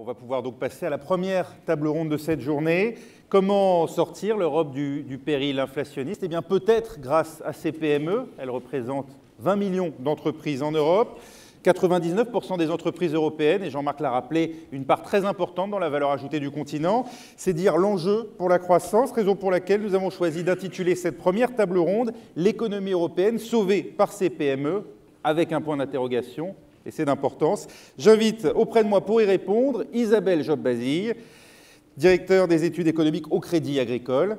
va pouvoir donc passer à la première table ronde de cette journée. Comment sortir l'Europe du péril inflationniste? Eh bien, peut-être grâce à ces PME. Elles représentent 20 millions d'entreprises en Europe. 99% des entreprises européennes, et Jean-Marc l'a rappelé, une part très importante dans la valeur ajoutée du continent. C'est dire l'enjeu pour la croissance, raison pour laquelle nous avons choisi d'intituler cette première table ronde « L'économie européenne sauvée par ces PME » avec un point d'interrogation, et c'est d'importance. J'invite auprès de moi pour y répondre Isabelle Job-Bazille, directeur des études économiques au Crédit Agricole.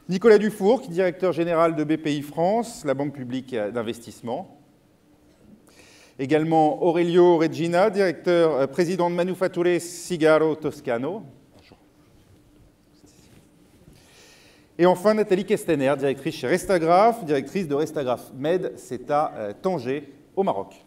Nicolas Dufour, directeur général de BPI France, la banque publique d'investissement. Également Aurelio Regina, président de Manufatture Sigaro Toscano. Bonjour. Et enfin Nathalie Kestener, directrice chez Restagraph, directrice de Restagraph Med, c'est à Tanger, au Maroc.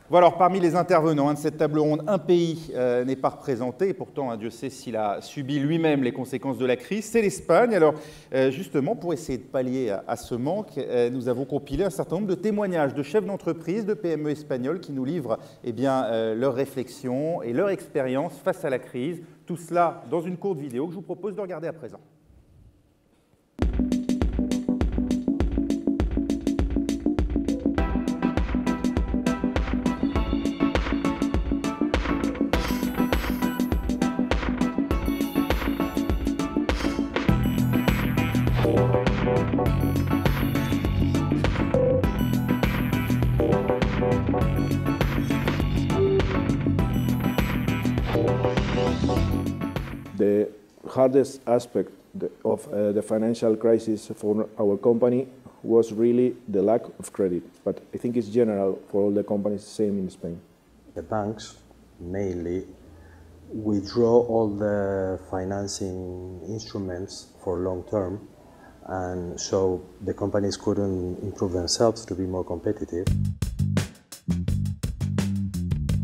Voilà, alors parmi les intervenants de cette table ronde, un pays n'est pas représenté, et pourtant, Dieu sait s'il a subi lui-même les conséquences de la crise, c'est l'Espagne. Alors, justement, pour essayer de pallier à ce manque, nous avons compilé un certain nombre de témoignages de chefs d'entreprise, de PME espagnoles qui nous livrent leurs réflexions et leur expérience face à la crise. Tout cela dans une courte vidéo que je vous propose de regarder à présent. The hardest aspect of the financial crisis for our company was really the lack of credit, but I think it's general for all the companies, same in Spain. The banks mainly withdraw all the financing instruments for long term, and so the companies couldn't improve themselves to be more competitive.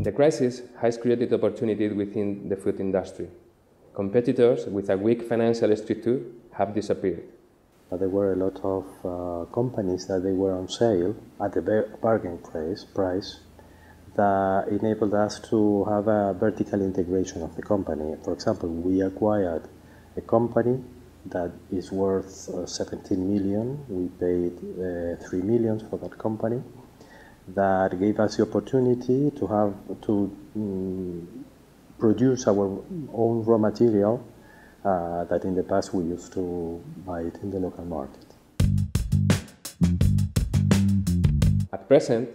The crisis has created opportunities within the food industry. Competitors with a weak financial structure have disappeared. But there were a lot of companies that they were on sale at a bargain price that enabled us to have a vertical integration of the company. For example, we acquired a company that is worth 17 million. We paid 3 million for that company. That gave us the opportunity to produce our own raw material that in the past we used to buy it in the local market. At present,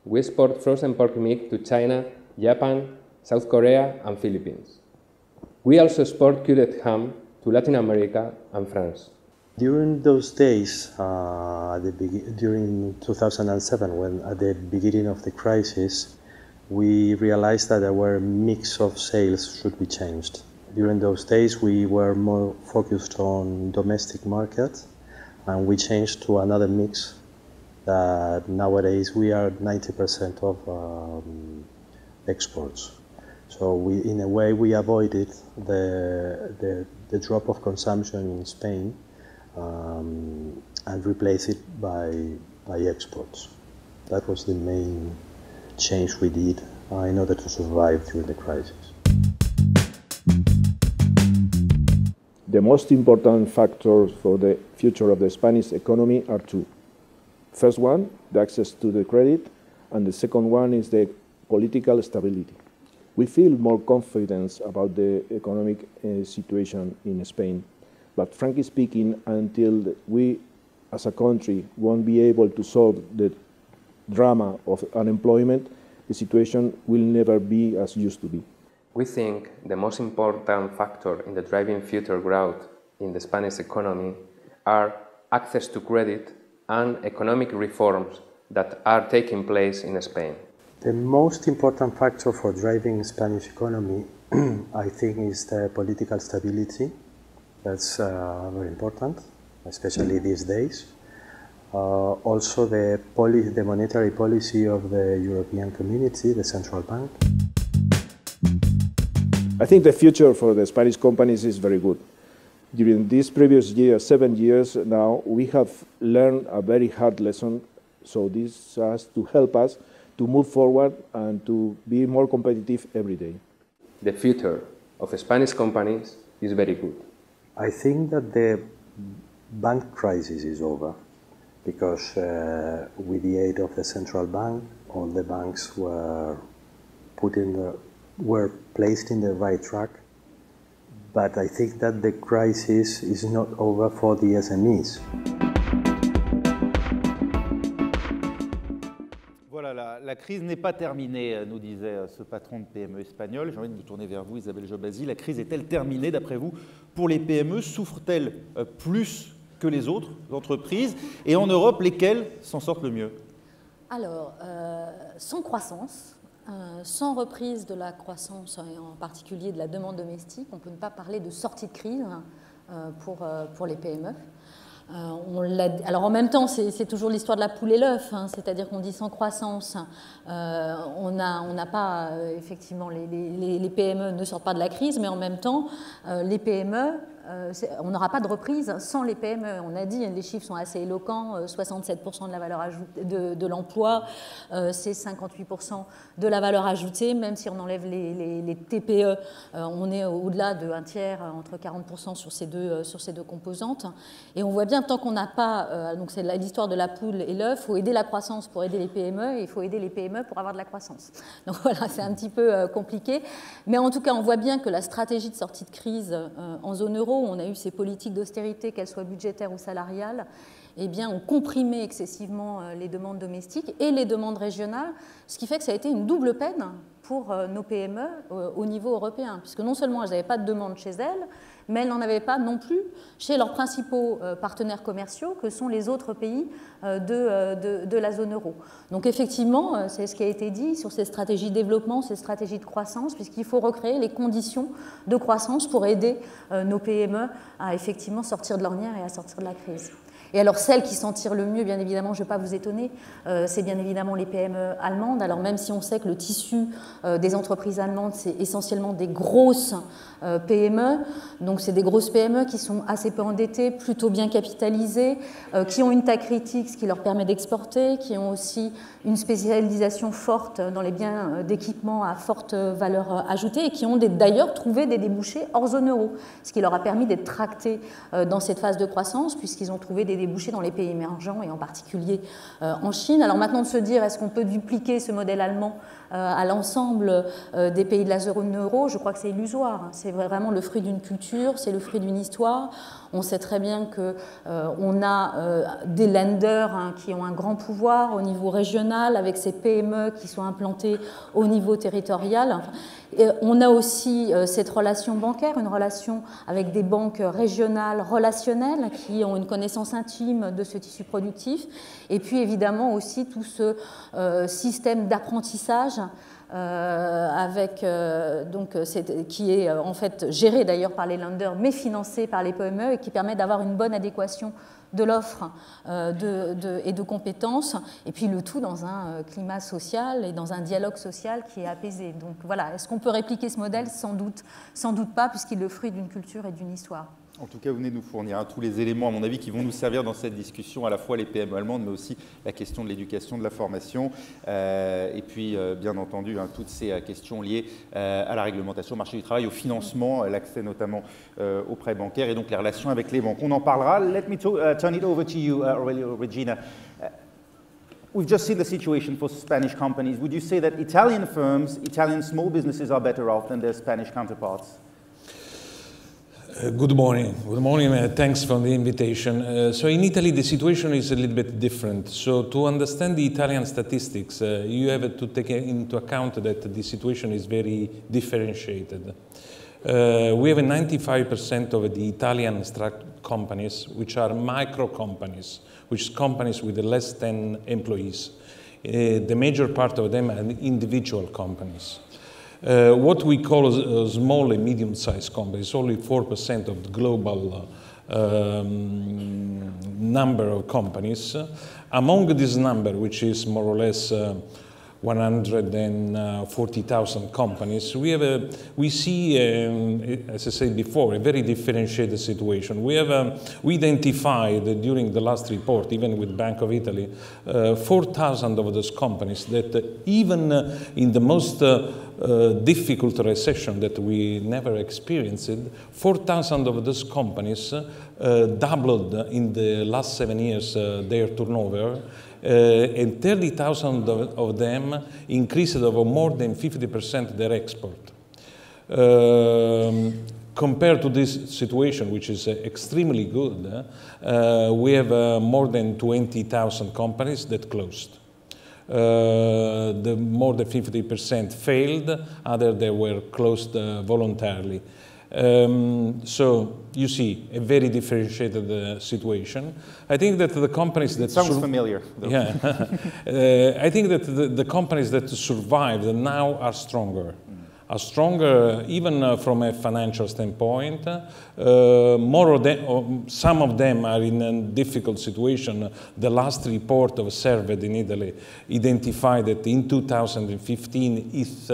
we export frozen pork meat to China, Japan, South Korea and Philippines. We also export cured ham to Latin America and France. During those days, during 2007, when at the beginning of the crisis, we realized that our mix of sales should be changed. During those days, we were more focused on domestic market, and we changed to another mix that nowadays we are 90% of exports. So in a way, we avoided the drop of consumption in Spain and replaced it by exports. That was the main change we did in order to survive during the crisis. The most important factors for the future of the Spanish economy are two. First one, the access to the credit, and the second one is the political stability. We feel more confidence about the economic situation in Spain, but frankly speaking, until we as a country won't be able to solve the drama of unemployment, the situation will never be as used to be. We think the most important factor in the driving future growth in the Spanish economy are access to credit and economic reforms that are taking place in Spain. The most important factor for driving Spanish economy, I think, is the political stability. That's very important, especially these days. Also the monetary policy of the European Community, the Central Bank. I think the future for the Spanish companies is very good. During these previous years, 7 years now, we have learned a very hard lesson So this has to help us to move forward and to be more competitive every day. The future of Spanish companies is very good. I think that the bank crisis is over because with the aid of the central bank, all the banks were placed in the right track. But I think that the crisis is not over for the SMEs. Voilà, la crise n'est pas terminée, nous disait ce patron de PME espagnol. J'ai envie de me tourner vers vous, Isabelle Jobasi. La crise est-elle terminée, d'après vous, pour les PME? Souffrent-elles plus que les autres entreprises? Et en Europe, lesquelles s'en sortent le mieux? Alors, sans croissance, sans reprise de la croissance, et en particulier de la demande domestique, on ne peut pas parler de sortie de crise pour les PME. Alors en même temps, c'est toujours l'histoire de la poule et l'œuf, hein, c'est-à-dire qu'on dit sans croissance, on n'a pas, effectivement, les PME ne sortent pas de la crise, mais en même temps, les PME, on n'aura pas de reprise sans les PME. On a dit, les chiffres sont assez éloquents, 67% de la valeur ajoutée de l'emploi, c'est 58% de la valeur ajoutée, même si on enlève les TPE, on est au-delà d'un tiers, entre 40% sur ces deux composantes. Et on voit bien, tant qu'on n'a pas, donc c'est l'histoire de la poule et l'œuf, il faut aider la croissance pour aider les PME, et il faut aider les PME pour avoir de la croissance. Donc voilà, c'est un petit peu compliqué. Mais en tout cas, on voit bien que la stratégie de sortie de crise en zone euro, on a eu ces politiques d'austérité, qu'elles soient budgétaires ou salariales, eh bien, ont comprimé excessivement les demandes domestiques et les demandes régionales, ce qui fait que ça a été une double peine pour nos PME au niveau européen, puisque non seulement elles n'avaient pas de demande chez elles, mais elles n'en avaient pas non plus chez leurs principaux partenaires commerciaux, que sont les autres pays de la zone euro. Donc effectivement, c'est ce qui a été dit sur ces stratégies de développement, ces stratégies de croissance, puisqu'il faut recréer les conditions de croissance pour aider nos PME à effectivement sortir de l'ornière et à sortir de la crise. Et alors celles qui s'en tirent le mieux, bien évidemment, je ne vais pas vous étonner, c'est bien évidemment les PME allemandes. Alors même si on sait que le tissu des entreprises allemandes, c'est essentiellement des grosses PME, donc c'est des grosses PME qui sont assez peu endettées, plutôt bien capitalisées, qui ont une taille critique, ce qui leur permet d'exporter, qui ont aussi une spécialisation forte dans les biens d'équipement à forte valeur ajoutée et qui ont d'ailleurs trouvé des débouchés hors zone euro, ce qui leur a permis d'être tractés dans cette phase de croissance puisqu'ils ont trouvé des débouchés dans les pays émergents et en particulier en Chine. Alors maintenant de se dire est-ce qu'on peut dupliquer ce modèle allemand à l'ensemble des pays de la zone euro, je crois que c'est illusoire. C'est vraiment le fruit d'une culture, c'est le fruit d'une histoire. On sait très bien qu'on a des lenders qui ont un grand pouvoir au niveau régional avec ces PME qui sont implantées au niveau territorial. Et on a aussi cette relation bancaire, une relation avec des banques régionales relationnelles qui ont une connaissance intime de ce tissu productif. Et puis évidemment aussi tout ce système d'apprentissage qui est en fait géré d'ailleurs par les lenders mais financé par les PME et qui permet d'avoir une bonne adéquation de l'offre et de compétences, et puis le tout dans un climat social et dans un dialogue social qui est apaisé. Donc voilà, est-ce qu'on peut répliquer ce modèle? Sans doute pas, puisqu'il est le fruit d'une culture et d'une histoire. En tout cas, vous venez de nous fournir tous les éléments, à mon avis, qui vont nous servir dans cette discussion, à la fois les PME allemandes, mais aussi la question de l'éducation, de la formation, et puis, bien entendu, toutes ces questions liées à la réglementation, au marché du travail, au financement, l'accès notamment aux prêts bancaires, et donc les relations avec les banques. On en parlera. Let me turn it over to you, Aurelio, Regina. We've just seen the situation for Spanish companies. Would you say that Italian firms, Italian small businesses are better off than their Spanish counterparts? Good morning. Good morning. Thanks for the invitation. So in Italy, the situation is a little bit different. So to understand the Italian statistics, you have to take into account that the situation is very differentiated. We have 95% of the Italian companies, which are micro companies, which is companies with less than employees. The major part of them are individual companies. What we call small and medium-sized companies, only 4% of the global number of companies. Among this number, which is more or less 140,000 companies. We see, as I said before, a very differentiated situation. We identified during the last report, even with Bank of Italy, 4,000 of those companies that even in the most difficult recession that we never experienced, 4,000 of those companies doubled in the last 7 years their turnover, and 30,000 of them increased over more than 50% their export. Compared to this situation, which is extremely good, we have more than 20,000 companies that closed. The more than 50% failed, others that were closed voluntarily. So you see a very differentiated situation. I think that the companies that sounds familiar. Though. Yeah, I think that the companies that survived now are stronger. Are stronger even from a financial standpoint. More of them, some of them are in a difficult situation. The last report of Served in Italy identified that in 2015, if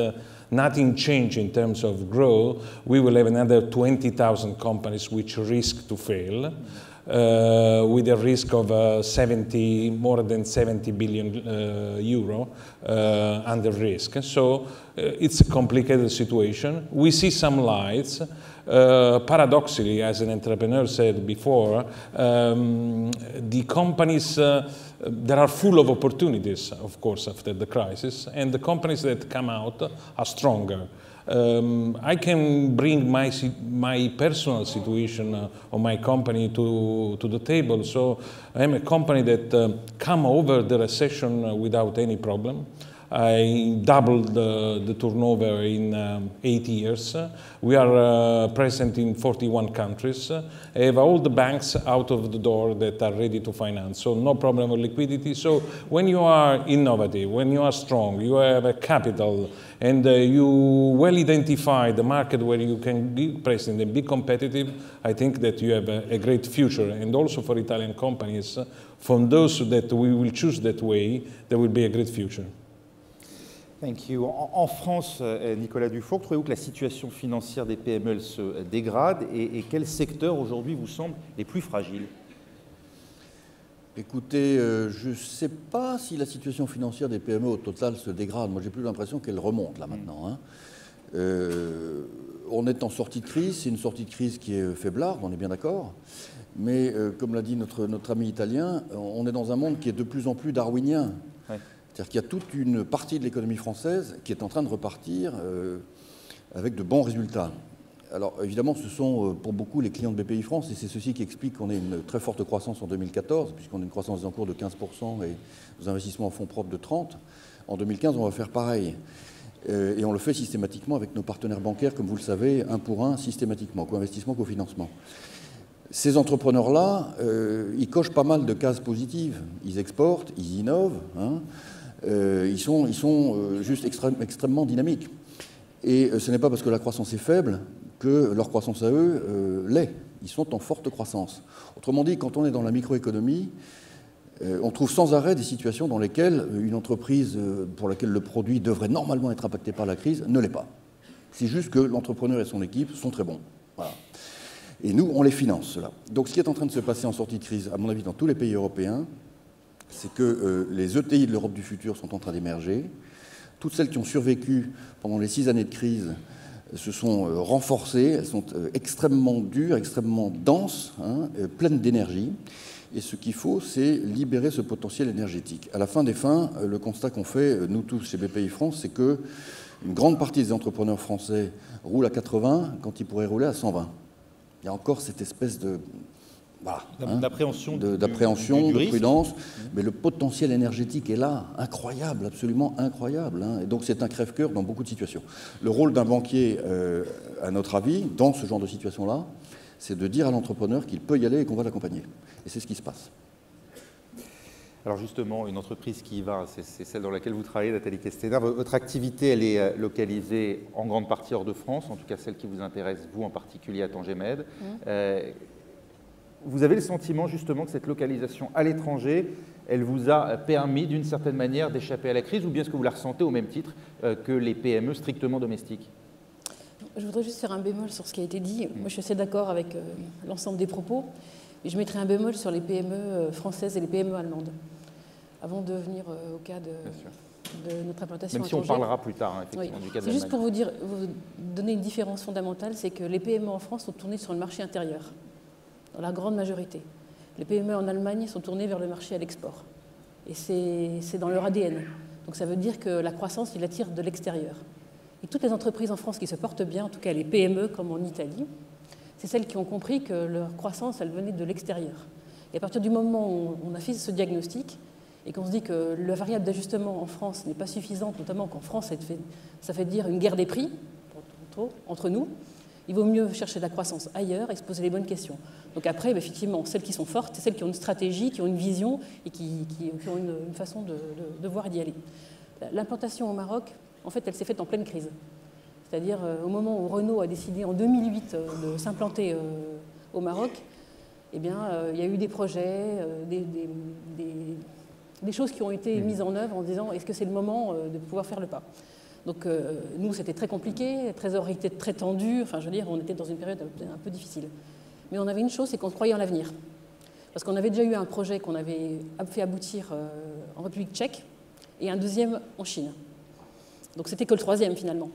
nothing changed in terms of growth, we will have another 20,000 companies which risk to fail, with a risk of more than 70 billion euro under risk. So it's a complicated situation. We see some lights. Paradoxically, as an entrepreneur said before, the companies that are full of opportunities, of course, after the crisis, and the companies that come out are stronger. I can bring my personal situation of my company to the table. So I am a company that come over the recession without any problem. I doubled the turnover in 8 years. We are present in 41 countries. I have all the banks out of the door that are ready to finance, so no problem with liquidity. So when you are innovative, when you are strong, you have a capital, and you well identify the market where you can be present and be competitive, I think that you have a great future. And also for Italian companies, from those that we will choose that way, there will be a great future. Thank you. En France, Nicolas Dufour, trouvez-vous que la situation financière des PME elle se dégrade et quels secteurs aujourd'hui vous semblent les plus fragiles? Écoutez, je ne sais pas si la situation financière des PME au total se dégrade. Moi, j'ai plus l'impression qu'elle remonte là maintenant. Hein. On est en sortie de crise, c'est une sortie de crise qui est faiblarde, on est bien d'accord. Mais comme l'a dit notre ami italien, on est dans un monde qui est de plus en plus darwinien. Ouais. C'est-à-dire qu'il y a toute une partie de l'économie française qui est en train de repartir avec de bons résultats. Alors évidemment, ce sont pour beaucoup les clients de BPI France, et c'est ceci qui explique qu'on ait une très forte croissance en 2014, puisqu'on a une croissance des encours de 15% et des investissements en fonds propres de 30%. En 2015, on va faire pareil. Et on le fait systématiquement avec nos partenaires bancaires, comme vous le savez, un pour un, systématiquement, co-investissement, co-financement. Ces entrepreneurs-là, ils cochent pas mal de cases positives. Ils exportent, ils innovent, hein. Ils sont juste extrêmement dynamiques. Et ce n'est pas parce que la croissance est faible que leur croissance à eux l'est. Ils sont en forte croissance. Autrement dit, quand on est dans la microéconomie, on trouve sans arrêt des situations dans lesquelles une entreprise pour laquelle le produit devrait normalement être impacté par la crise ne l'est pas. C'est juste que l'entrepreneur et son équipe sont très bons. Voilà. Et nous, on les finance, cela. Donc ce qui est en train de se passer en sortie de crise, à mon avis, dans tous les pays européens, c'est que les ETI de l'Europe du futur sont en train d'émerger. Toutes celles qui ont survécu pendant les 6 années de crise se sont renforcées, elles sont extrêmement dures, extrêmement denses, hein, pleines d'énergie. Et ce qu'il faut, c'est libérer ce potentiel énergétique. À la fin des fins, le constat qu'on fait, nous tous, chez BPI France, c'est qu'une grande partie des entrepreneurs français roulent à 80 quand ils pourraient rouler à 120. Il y a encore cette espèce de... Voilà, hein, d'appréhension, de prudence, mais le potentiel énergétique est là, incroyable, absolument incroyable. Hein, et donc c'est un crève-cœur dans beaucoup de situations. Le rôle d'un banquier, à notre avis, dans ce genre de situation-là, c'est de dire à l'entrepreneur qu'il peut y aller et qu'on va l'accompagner. Et c'est ce qui se passe. Alors justement, une entreprise qui y va, c'est celle dans laquelle vous travaillez, Nathalie Questena. Votre activité, elle est localisée en grande partie hors de France, en tout cas celle qui vous intéresse, vous en particulier à Tanger Med. Vous avez le sentiment justement que cette localisation à l'étranger, elle vous a permis d'une certaine manière d'échapper à la crise, ou bien est-ce que vous la ressentez au même titre que les PME strictement domestiques? Je voudrais juste faire un bémol sur ce qui a été dit. Moi, je suis assez d'accord avec l'ensemble des propos, et je mettrai un bémol sur les PME françaises et les PME allemandes, avant de venir au cas de notre implantation. Même si on parlera plus tard, effectivement, du cas de l'Allemagne. C'est juste pour vous donner une différence fondamentale, c'est que les PME en France sont tournées sur le marché intérieur, dans la grande majorité. Les PME en Allemagne sont tournées vers le marché à l'export. Et c'est dans leur ADN. Donc ça veut dire que la croissance, ils la tirent de l'extérieur. Et toutes les entreprises en France qui se portent bien, en tout cas les PME comme en Italie, c'est celles qui ont compris que leur croissance, elle venait de l'extérieur. Et à partir du moment où on a fait ce diagnostic et qu'on se dit que la variable d'ajustement en France n'est pas suffisante, notamment qu'en France, ça fait dire une guerre des prix entre nous, il vaut mieux chercher de la croissance ailleurs et se poser les bonnes questions. Donc après, effectivement, celles qui sont fortes, c'est celles qui ont une stratégie, qui ont une vision et qui ont une façon de voir et d'y aller. L'implantation au Maroc, en fait, elle s'est faite en pleine crise. C'est-à-dire au moment où Renault a décidé en 2008 de s'implanter au Maroc, eh bien, il y a eu des projets, des choses qui ont été mises en œuvre en disant est-ce que c'est le moment de pouvoir faire le pas. Donc nous, c'était très compliqué, la trésorerie était très tendue, enfin je veux dire, on était dans une période un peu difficile. Mais on avait une chose, c'est qu'on croyait en l'avenir. Parce qu'on avait déjà eu un projet qu'on avait fait aboutir en République tchèque et un deuxième en Chine. Donc c'était que le troisième finalement.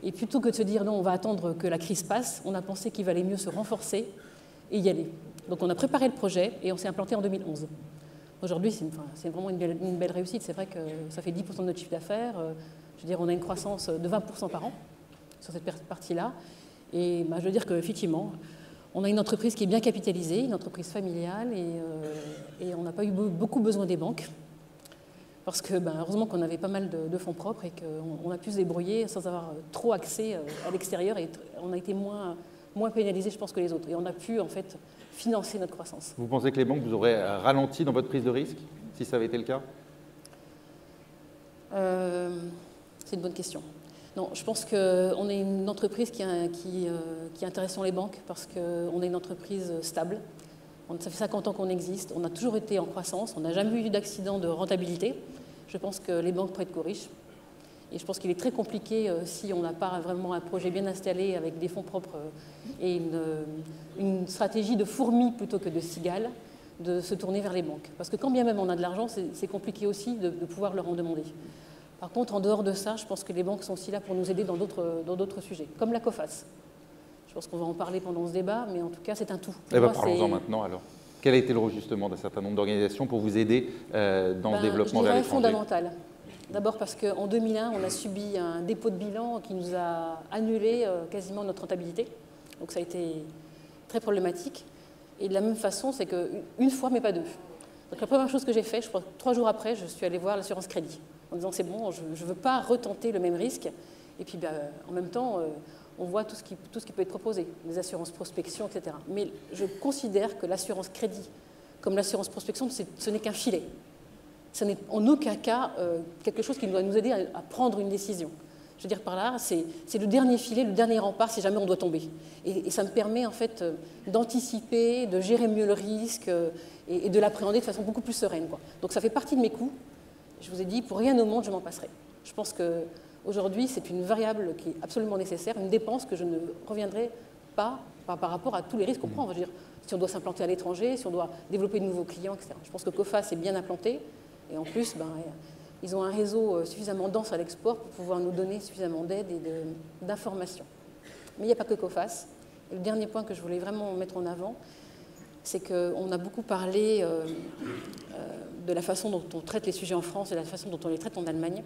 Et plutôt que de se dire non, on va attendre que la crise passe, on a pensé qu'il valait mieux se renforcer et y aller. Donc on a préparé le projet et on s'est implanté en 2011. Aujourd'hui, c'est vraiment une belle réussite. C'est vrai que ça fait 10% de notre chiffre d'affaires. Je veux dire, on a une croissance de 20% par an sur cette partie-là. Et je veux dire qu'effectivement, on a une entreprise qui est bien capitalisée, une entreprise familiale, et on n'a pas eu beaucoup besoin des banques. Parce que, heureusement qu'on avait pas mal de fonds propres et qu'on a pu se débrouiller sans avoir trop accès à l'extérieur. Et on a été moins pénalisés, je pense, que les autres. Et on a pu, en fait, financer notre croissance. Vous pensez que les banques vous auraient ralenti dans votre prise de risque, si ça avait été le cas? C'est une bonne question. Non, je pense qu'on est une entreprise qui intéresse les banques parce qu'on est une entreprise stable. Ça fait 50 ans qu'on existe, on a toujours été en croissance, on n'a jamais eu d'accident de rentabilité. Je pense que les banques prêtent qu'aux riches. Et je pense qu'il est très compliqué, si on n'a pas vraiment un projet bien installé avec des fonds propres et une stratégie de fourmi plutôt que de cigale, de se tourner vers les banques. Parce que quand bien même on a de l'argent, c'est compliqué aussi de pouvoir leur en demander. Par contre, en dehors de ça, je pense que les banques sont aussi là pour nous aider dans d'autres sujets, comme la COFAS. Je pense qu'on va en parler pendant ce débat, mais en tout cas, c'est un tout. Parlons-en maintenant alors. Quel a été le rôle justement d'un certain nombre d'organisations pour vous aider dans le développement vers l'étranger? Fondamental. D'abord parce qu'en 2001, on a subi un dépôt de bilan qui nous a annulé quasiment notre rentabilité. Donc ça a été très problématique. Et de la même façon, c'est qu'une fois, mais pas deux. Donc la première chose que j'ai fait, je crois 3 jours après, je suis allée voir l'assurance crédit en disant c'est bon, je ne veux pas retenter le même risque. Et puis en même temps, on voit tout ce qui peut être proposé, les assurances prospection, etc. Mais je considère que l'assurance crédit, comme l'assurance prospection, ce n'est qu'un filet. Ce n'est en aucun cas quelque chose qui doit nous aider à prendre une décision. Je veux dire par là, c'est le dernier filet, le dernier rempart si jamais on doit tomber. Et ça me permet en fait d'anticiper, de gérer mieux le risque et de l'appréhender de façon beaucoup plus sereine, quoi. Donc ça fait partie de mes coûts. Je vous ai dit, pour rien au monde, je m'en passerai. Je pense qu'aujourd'hui, c'est une variable qui est absolument nécessaire, une dépense que je ne reviendrai pas par rapport à tous les risques qu'on prend. Je veux dire, si on doit s'implanter à l'étranger, si on doit développer de nouveaux clients, etc. Je pense que COFAS est bien implanté. Et en plus, ils ont un réseau suffisamment dense à l'export pour pouvoir nous donner suffisamment d'aide et d'informations. Mais il n'y a pas que COFAS. Et le dernier point que je voulais vraiment mettre en avant, c'est qu'on a beaucoup parlé de la façon dont on traite les sujets en France et de la façon dont on les traite en Allemagne.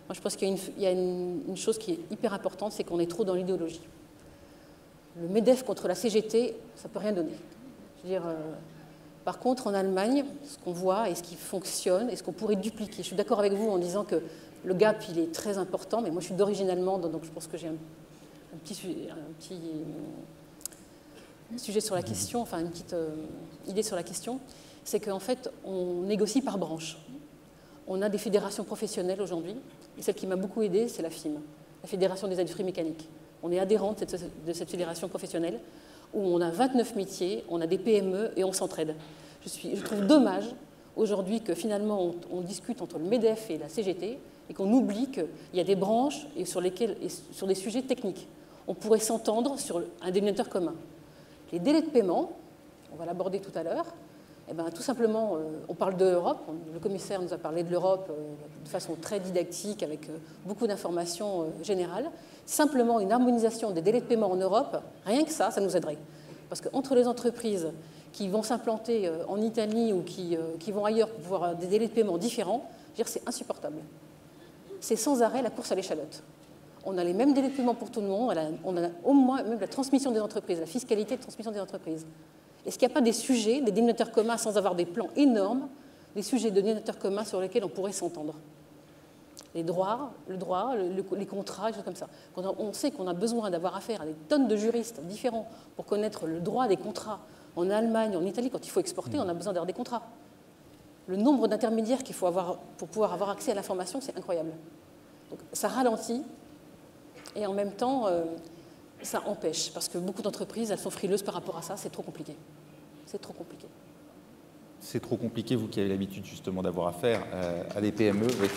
Moi, je pense qu'il y a une chose qui est hyper importante, c'est qu'on est trop dans l'idéologie. Le MEDEF contre la CGT, ça ne peut rien donner. Je veux dire, par contre, en Allemagne, ce qu'on voit et ce qui fonctionne et ce qu'on pourrait dupliquer, je suis d'accord avec vous en disant que le gap, il est très important, mais moi, je suis d'origine allemande, donc je pense que j'ai un petit sujet sur la question, enfin une petite idée sur la question, c'est qu'en fait, on négocie par branche. On a des fédérations professionnelles aujourd'hui, et celle qui m'a beaucoup aidée, c'est la FIM, la Fédération des industries mécaniques. On est adhérente de cette fédération professionnelle, où on a 29 métiers, on a des PME et on s'entraide. Je trouve dommage aujourd'hui que finalement on discute entre le MEDEF et la CGT et qu'on oublie qu'il y a des branches sur des sujets techniques. On pourrait s'entendre sur un dénominateur commun. Les délais de paiement, on va l'aborder tout à l'heure, eh bien, tout simplement, on parle de l'Europe, le commissaire nous a parlé de l'Europe de façon très didactique, avec beaucoup d'informations générales. Simplement, une harmonisation des délais de paiement en Europe, rien que ça nous aiderait. Parce qu'entre les entreprises qui vont s'implanter en Italie ou qui vont ailleurs pour avoir des délais de paiement différents, c'est insupportable. C'est sans arrêt la course à l'échalote. On a les mêmes délais de paiement pour tout le monde, on a au moins même la transmission des entreprises, la fiscalité de transmission des entreprises. Est-ce qu'il n'y a pas des sujets, des dénominateurs communs sans avoir des plans énormes, des sujets de dénominateurs communs sur lesquels on pourrait s'entendre? Les droits, les contrats, des choses comme ça. On sait qu'on a besoin d'avoir affaire à des tonnes de juristes différents pour connaître le droit des contrats. En Allemagne, en Italie, quand il faut exporter, on a besoin d'avoir des contrats. Le nombre d'intermédiaires qu'il faut avoir pour pouvoir avoir accès à l'information, c'est incroyable. Donc, ça ralentit et en même temps, ça empêche, parce que beaucoup d'entreprises, elles sont frileuses par rapport à ça, c'est trop compliqué. C'est trop compliqué. C'est trop compliqué, vous qui avez l'habitude justement d'avoir affaire à des PME. Oui.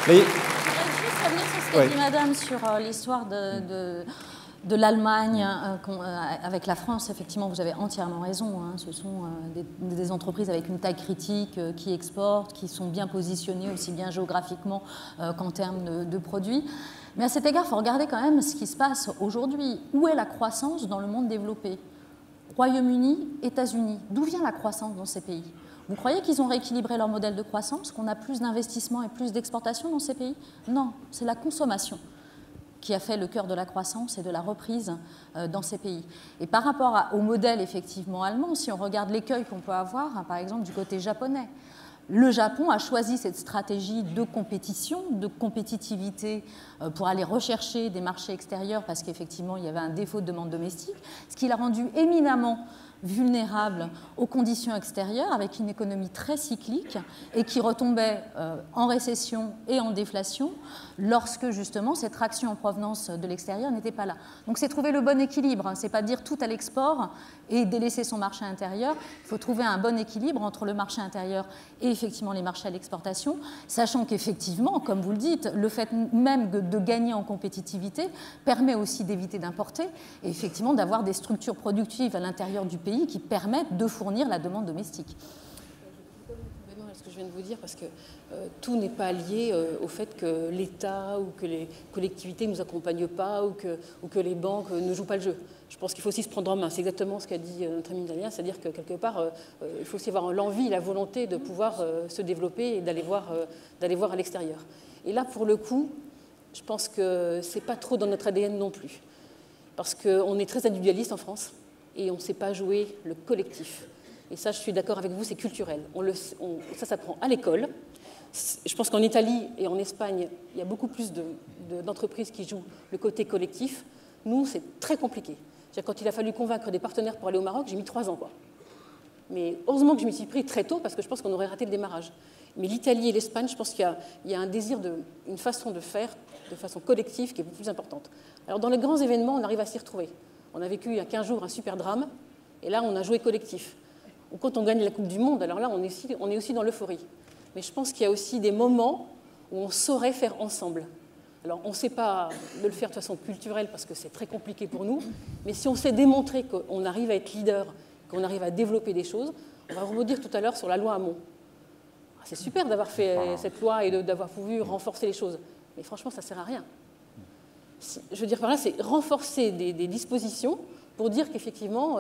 Mais... Je voudrais juste revenir sur ce qu'a dit Madame sur l'histoire de l'Allemagne avec la France. Effectivement, vous avez entièrement raison. Hein. Ce sont des entreprises avec une taille critique qui exportent, qui sont bien positionnées aussi bien géographiquement qu'en termes de produits. Mais à cet égard, il faut regarder quand même ce qui se passe aujourd'hui. Où est la croissance dans le monde développé? Royaume-Uni, États-Unis. D'où vient la croissance dans ces pays? Vous croyez qu'ils ont rééquilibré leur modèle de croissance, qu'on a plus d'investissements et plus d'exportations dans ces pays? Non, c'est la consommation qui a fait le cœur de la croissance et de la reprise dans ces pays. Et par rapport au modèle effectivement allemand, si on regarde l'écueil qu'on peut avoir, par exemple du côté japonais, le Japon a choisi cette stratégie de compétition, de compétitivité pour aller rechercher des marchés extérieurs parce qu'effectivement il y avait un défaut de demande domestique, ce qui l'a rendu éminemment vulnérable aux conditions extérieures avec une économie très cyclique et qui retombait en récession et en déflation lorsque justement cette traction en provenance de l'extérieur n'était pas là. Donc c'est trouver le bon équilibre, c'est pas dire tout à l'export et délaisser son marché intérieur. Il faut trouver un bon équilibre entre le marché intérieur et effectivement les marchés à l'exportation, sachant qu'effectivement, comme vous le dites, le fait même de gagner en compétitivité permet aussi d'éviter d'importer et effectivement d'avoir des structures productives à l'intérieur du pays qui permettent de fournir la demande domestique. Ce que je viens de vous dire, parce que tout n'est pas lié au fait que l'État ou que les collectivités ne nous accompagnent pas ou que les banques ne jouent pas le jeu. Je pense qu'il faut aussi se prendre en main. C'est exactement ce qu'a dit notre ami italien, c'est-à-dire que quelque part, il faut aussi avoir l'envie, la volonté de pouvoir se développer et d'aller voir à l'extérieur. Et là, pour le coup, je pense que ce n'est pas trop dans notre ADN non plus. Parce qu'on est très individualiste en France et on ne sait pas jouer le collectif. Et ça, je suis d'accord avec vous, c'est culturel. Ça s'apprend à l'école. Je pense qu'en Italie et en Espagne, il y a beaucoup plus d'entreprises qui jouent le côté collectif. Nous, c'est très compliqué. Quand il a fallu convaincre des partenaires pour aller au Maroc, j'ai mis 3 ans, quoi. Mais heureusement que je m'y suis pris très tôt, parce que je pense qu'on aurait raté le démarrage. Mais l'Italie et l'Espagne, je pense qu'il y a un désir, une façon de faire de façon collective qui est beaucoup plus importante. Alors, dans les grands événements, on arrive à s'y retrouver. On a vécu il y a 15 jours un super drame, et là, on a joué collectif. Ou quand on gagne la Coupe du Monde, alors là, on est aussi dans l'euphorie. Mais je pense qu'il y a aussi des moments où on saurait faire ensemble. Alors, on ne sait pas de le faire de façon culturelle parce que c'est très compliqué pour nous, mais si on sait démontrer qu'on arrive à être leader, qu'on arrive à développer des choses, on va rebondir tout à l'heure sur la loi Hamon. C'est super d'avoir fait cette loi et d'avoir voulu renforcer les choses, mais franchement, ça ne sert à rien. Je veux dire par là, c'est renforcer des dispositions pour dire qu'effectivement,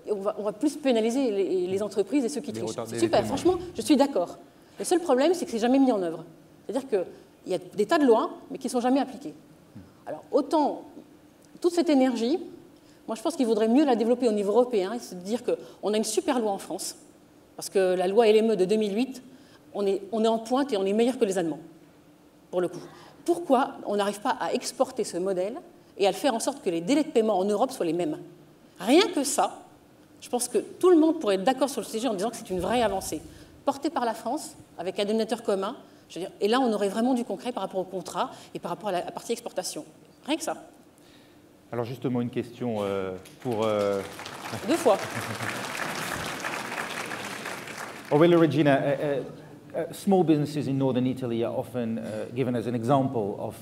on va plus pénaliser les entreprises et ceux qui trichent. C'est super, franchement, je suis d'accord. Le seul problème, c'est que ce n'est jamais mis en œuvre. C'est-à-dire qu'il y a des tas de lois, mais qui ne sont jamais appliquées. Alors, autant, toute cette énergie, moi je pense qu'il vaudrait mieux la développer au niveau européen et se dire qu'on a une super loi en France, parce que la loi LME de 2008, on est en pointe et on est meilleur que les Allemands, pour le coup. Pourquoi on n'arrive pas à exporter ce modèle et à le faire en sorte que les délais de paiement en Europe soient les mêmes? Rien que ça, je pense que tout le monde pourrait être d'accord sur le sujet en disant que c'est une vraie avancée. Portée par la France, avec un dénominateur commun, je veux dire, et là on aurait vraiment du concret par rapport au contrat et par rapport à la partie exportation. Rien que ça. Alors justement, une question pour 2 fois. Aurelio Regina, small businesses in northern Italy are often given as an example of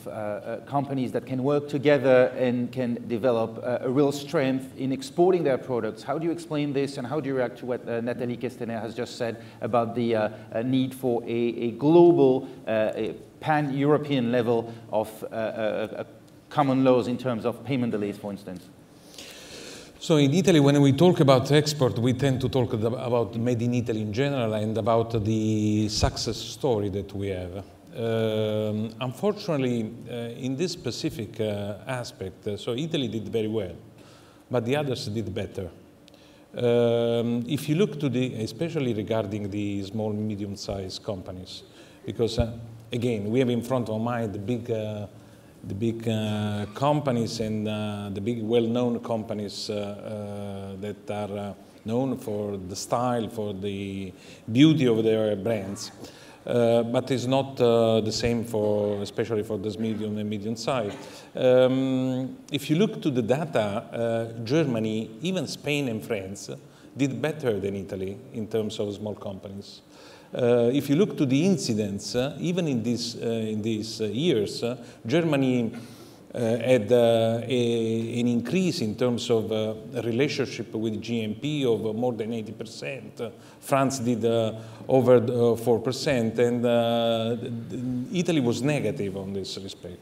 companies that can work together and can develop a real strength in exporting their products. How do you explain this, and how do you react to what Nathalie Castaner has just said about the need for a global, pan-European level of common laws in terms of payment delays, for instance? So in Italy, when we talk about export, we tend to talk about Made in Italy in general and about the success story that we have. Unfortunately, in this specific aspect, so Italy did very well, but the others did better. If you look to especially regarding the small, medium-sized companies, because again, we have in front of our mind the big companies and the big well-known companies that are known for the style, for the beauty of their brands. But it's not the same especially for this medium and medium size. If you look to the data, Germany, even Spain and France did better than Italy in terms of small companies. If you look to the incidents, even in these years, Germany had an increase in terms of relationship with GNP of more than 80%. France did over 4%, and Italy was negative on this respect.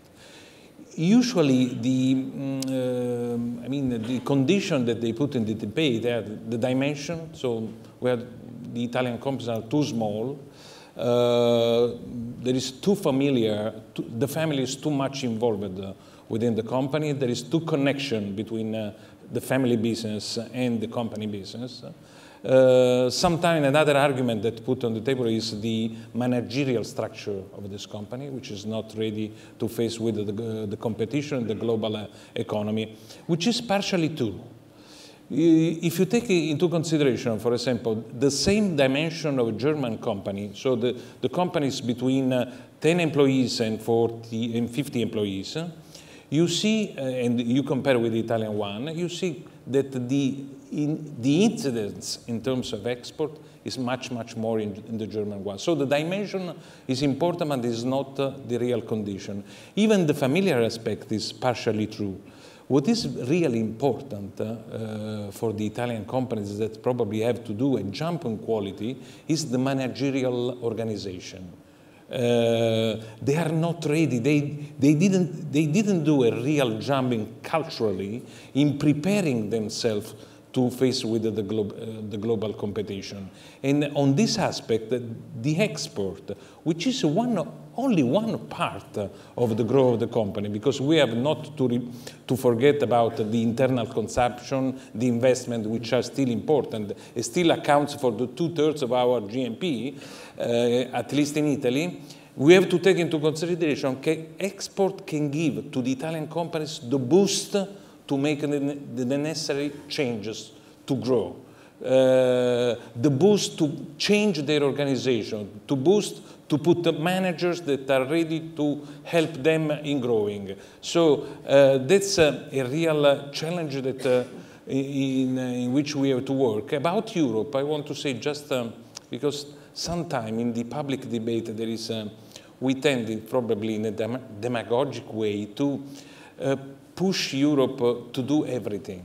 Usually, the condition that they put in the debate, the dimension. So where the Italian companies are too small, there is too familiar, the family is too much involved within the company, there is too connection between the family business and the company business. Sometimes another argument that put on the table is the managerial structure of this company, which is not ready to face with the competition, the global economy, which is partially true. If you take into consideration, for example, the same dimension of a German company, so the companies between 10 employees and 40 and 50 employees, you see, and you compare with the Italian one, you see that the incidence in terms of export is much, much more in the German one. So the dimension is important, but is not the real condition. Even the familiar aspect is partially true. What is really important for the Italian companies that probably have to do a jump in quality is the managerial organization. They are not ready. They didn't do a real jumping culturally in preparing themselves to face with the global competition. And on this aspect, the export, which is only one part of the growth of the company, because we have not to forget about the internal consumption, the investment, which are still important. It still accounts for the 2/3 of our GNP, at least in Italy. We have to take into consideration that export can give to the Italian companies the boost to make the necessary changes to grow, the boost to change their organization, to put the managers that are ready to help them in growing. So that's a real challenge that in which we have to work. About Europe, I want to say just because sometime in the public debate there is, we tend probably in a demagogic way to push Europe to do everything,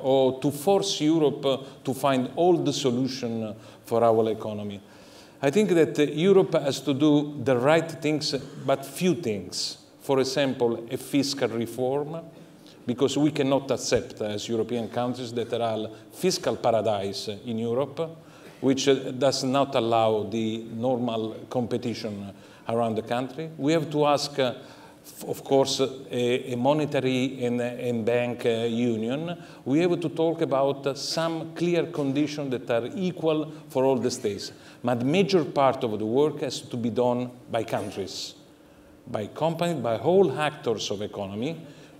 or to force Europe to find all the solution for our economy. I think that Europe has to do the right things, but few things. For example, a fiscal reform, because we cannot accept as European countries that there are fiscal paradise in Europe, which does not allow the normal competition around the country. We have to ask, of course, a monetary and bank union. We have to talk about some clear conditions that are equal for all the states. But the major part of the work has to be done by countries, by companies, by all actors of economy,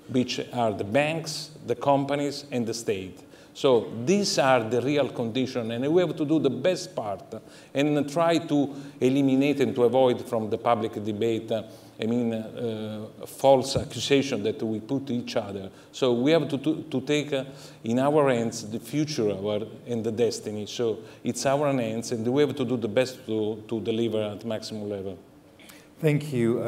which are the banks, the companies, and the state. So these are the real conditions, and we have to do the best part and try to eliminate and to avoid from the public debate false accusation that we put to each other. So we have to take in our hands the future and the destiny. So it's our hands, and we have to do the best to deliver at maximum level. Thank you.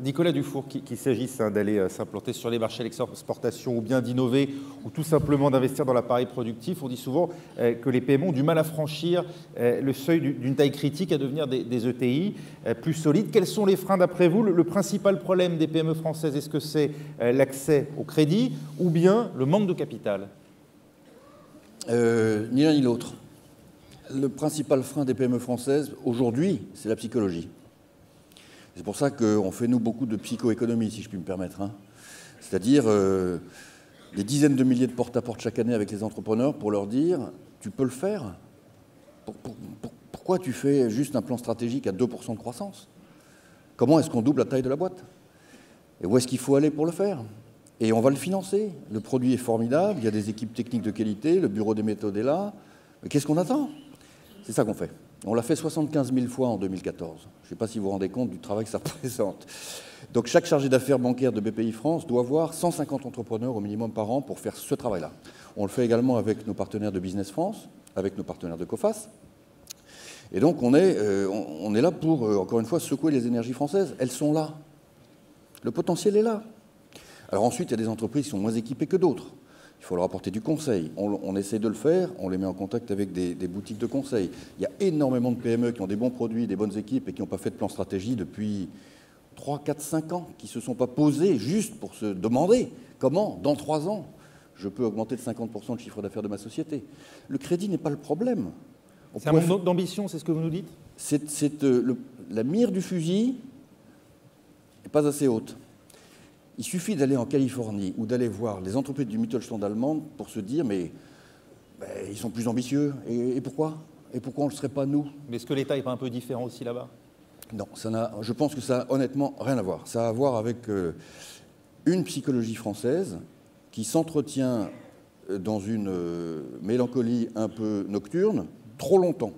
Nicolas Dufour, qu'il s'agisse d'aller s'implanter sur les marchés d'exportation ou bien d'innover ou tout simplement d'investir dans l'appareil productif, on dit souvent que les PME ont du mal à franchir le seuil d'une taille critique à devenir des ETI plus solides. Quels sont les freins d'après vous? Le principal problème des PME françaises, est-ce que c'est l'accès au crédit ou bien le manque de capital? Ni l'un ni l'autre. Le principal frein des PME françaises, aujourd'hui, c'est la psychologie. C'est pour ça qu'on fait, nous, beaucoup de psychoéconomie, si je puis me permettre. Hein. C'est-à-dire des dizaines de milliers de porte-à-porte chaque année avec les entrepreneurs pour leur dire « tu peux le faire ». Pourquoi tu fais juste un plan stratégique à 2% de croissance? Comment est-ce qu'on double la taille de la boîte? Et où est-ce qu'il faut aller pour le faire? Et on va le financer. Le produit est formidable, il y a des équipes techniques de qualité, le bureau des méthodes est là. Mais qu'est-ce qu'on attend? C'est ça qu'on fait. On l'a fait 75 000 fois en 2014. Je ne sais pas si vous vous rendez compte du travail que ça représente. Donc chaque chargé d'affaires bancaire de BPI France doit avoir 150 entrepreneurs au minimum par an pour faire ce travail-là. On le fait également avec nos partenaires de Business France, avec nos partenaires de Coface. Et donc on est là pour, encore une fois, secouer les énergies françaises. Elles sont là. Le potentiel est là. Alors ensuite, il y a des entreprises qui sont moins équipées que d'autres. Il faut leur apporter du conseil. On essaie de le faire, on les met en contact avec des boutiques de conseil. Il y a énormément de PME qui ont des bons produits, des bonnes équipes et qui n'ont pas fait de plan stratégie depuis 3, 4, 5 ans, qui ne se sont pas posés juste pour se demander comment, dans 3 ans, je peux augmenter de 50% le chiffre d'affaires de ma société. Le crédit n'est pas le problème. C'est un manque d'ambition, c'est ce que vous nous dites? La mire du fusil n'est pas assez haute. Il suffit d'aller en Californie ou d'aller voir les entreprises du Mittelstand allemand pour se dire mais ils sont plus ambitieux. Et pourquoi? Et pourquoi on ne le serait pas nous? Mais est-ce que l'État n'est pas un peu différent aussi là-bas? Non, je pense que ça n'a honnêtement rien à voir. Ça a à voir avec une psychologie française qui s'entretient dans une mélancolie un peu nocturne trop longtemps.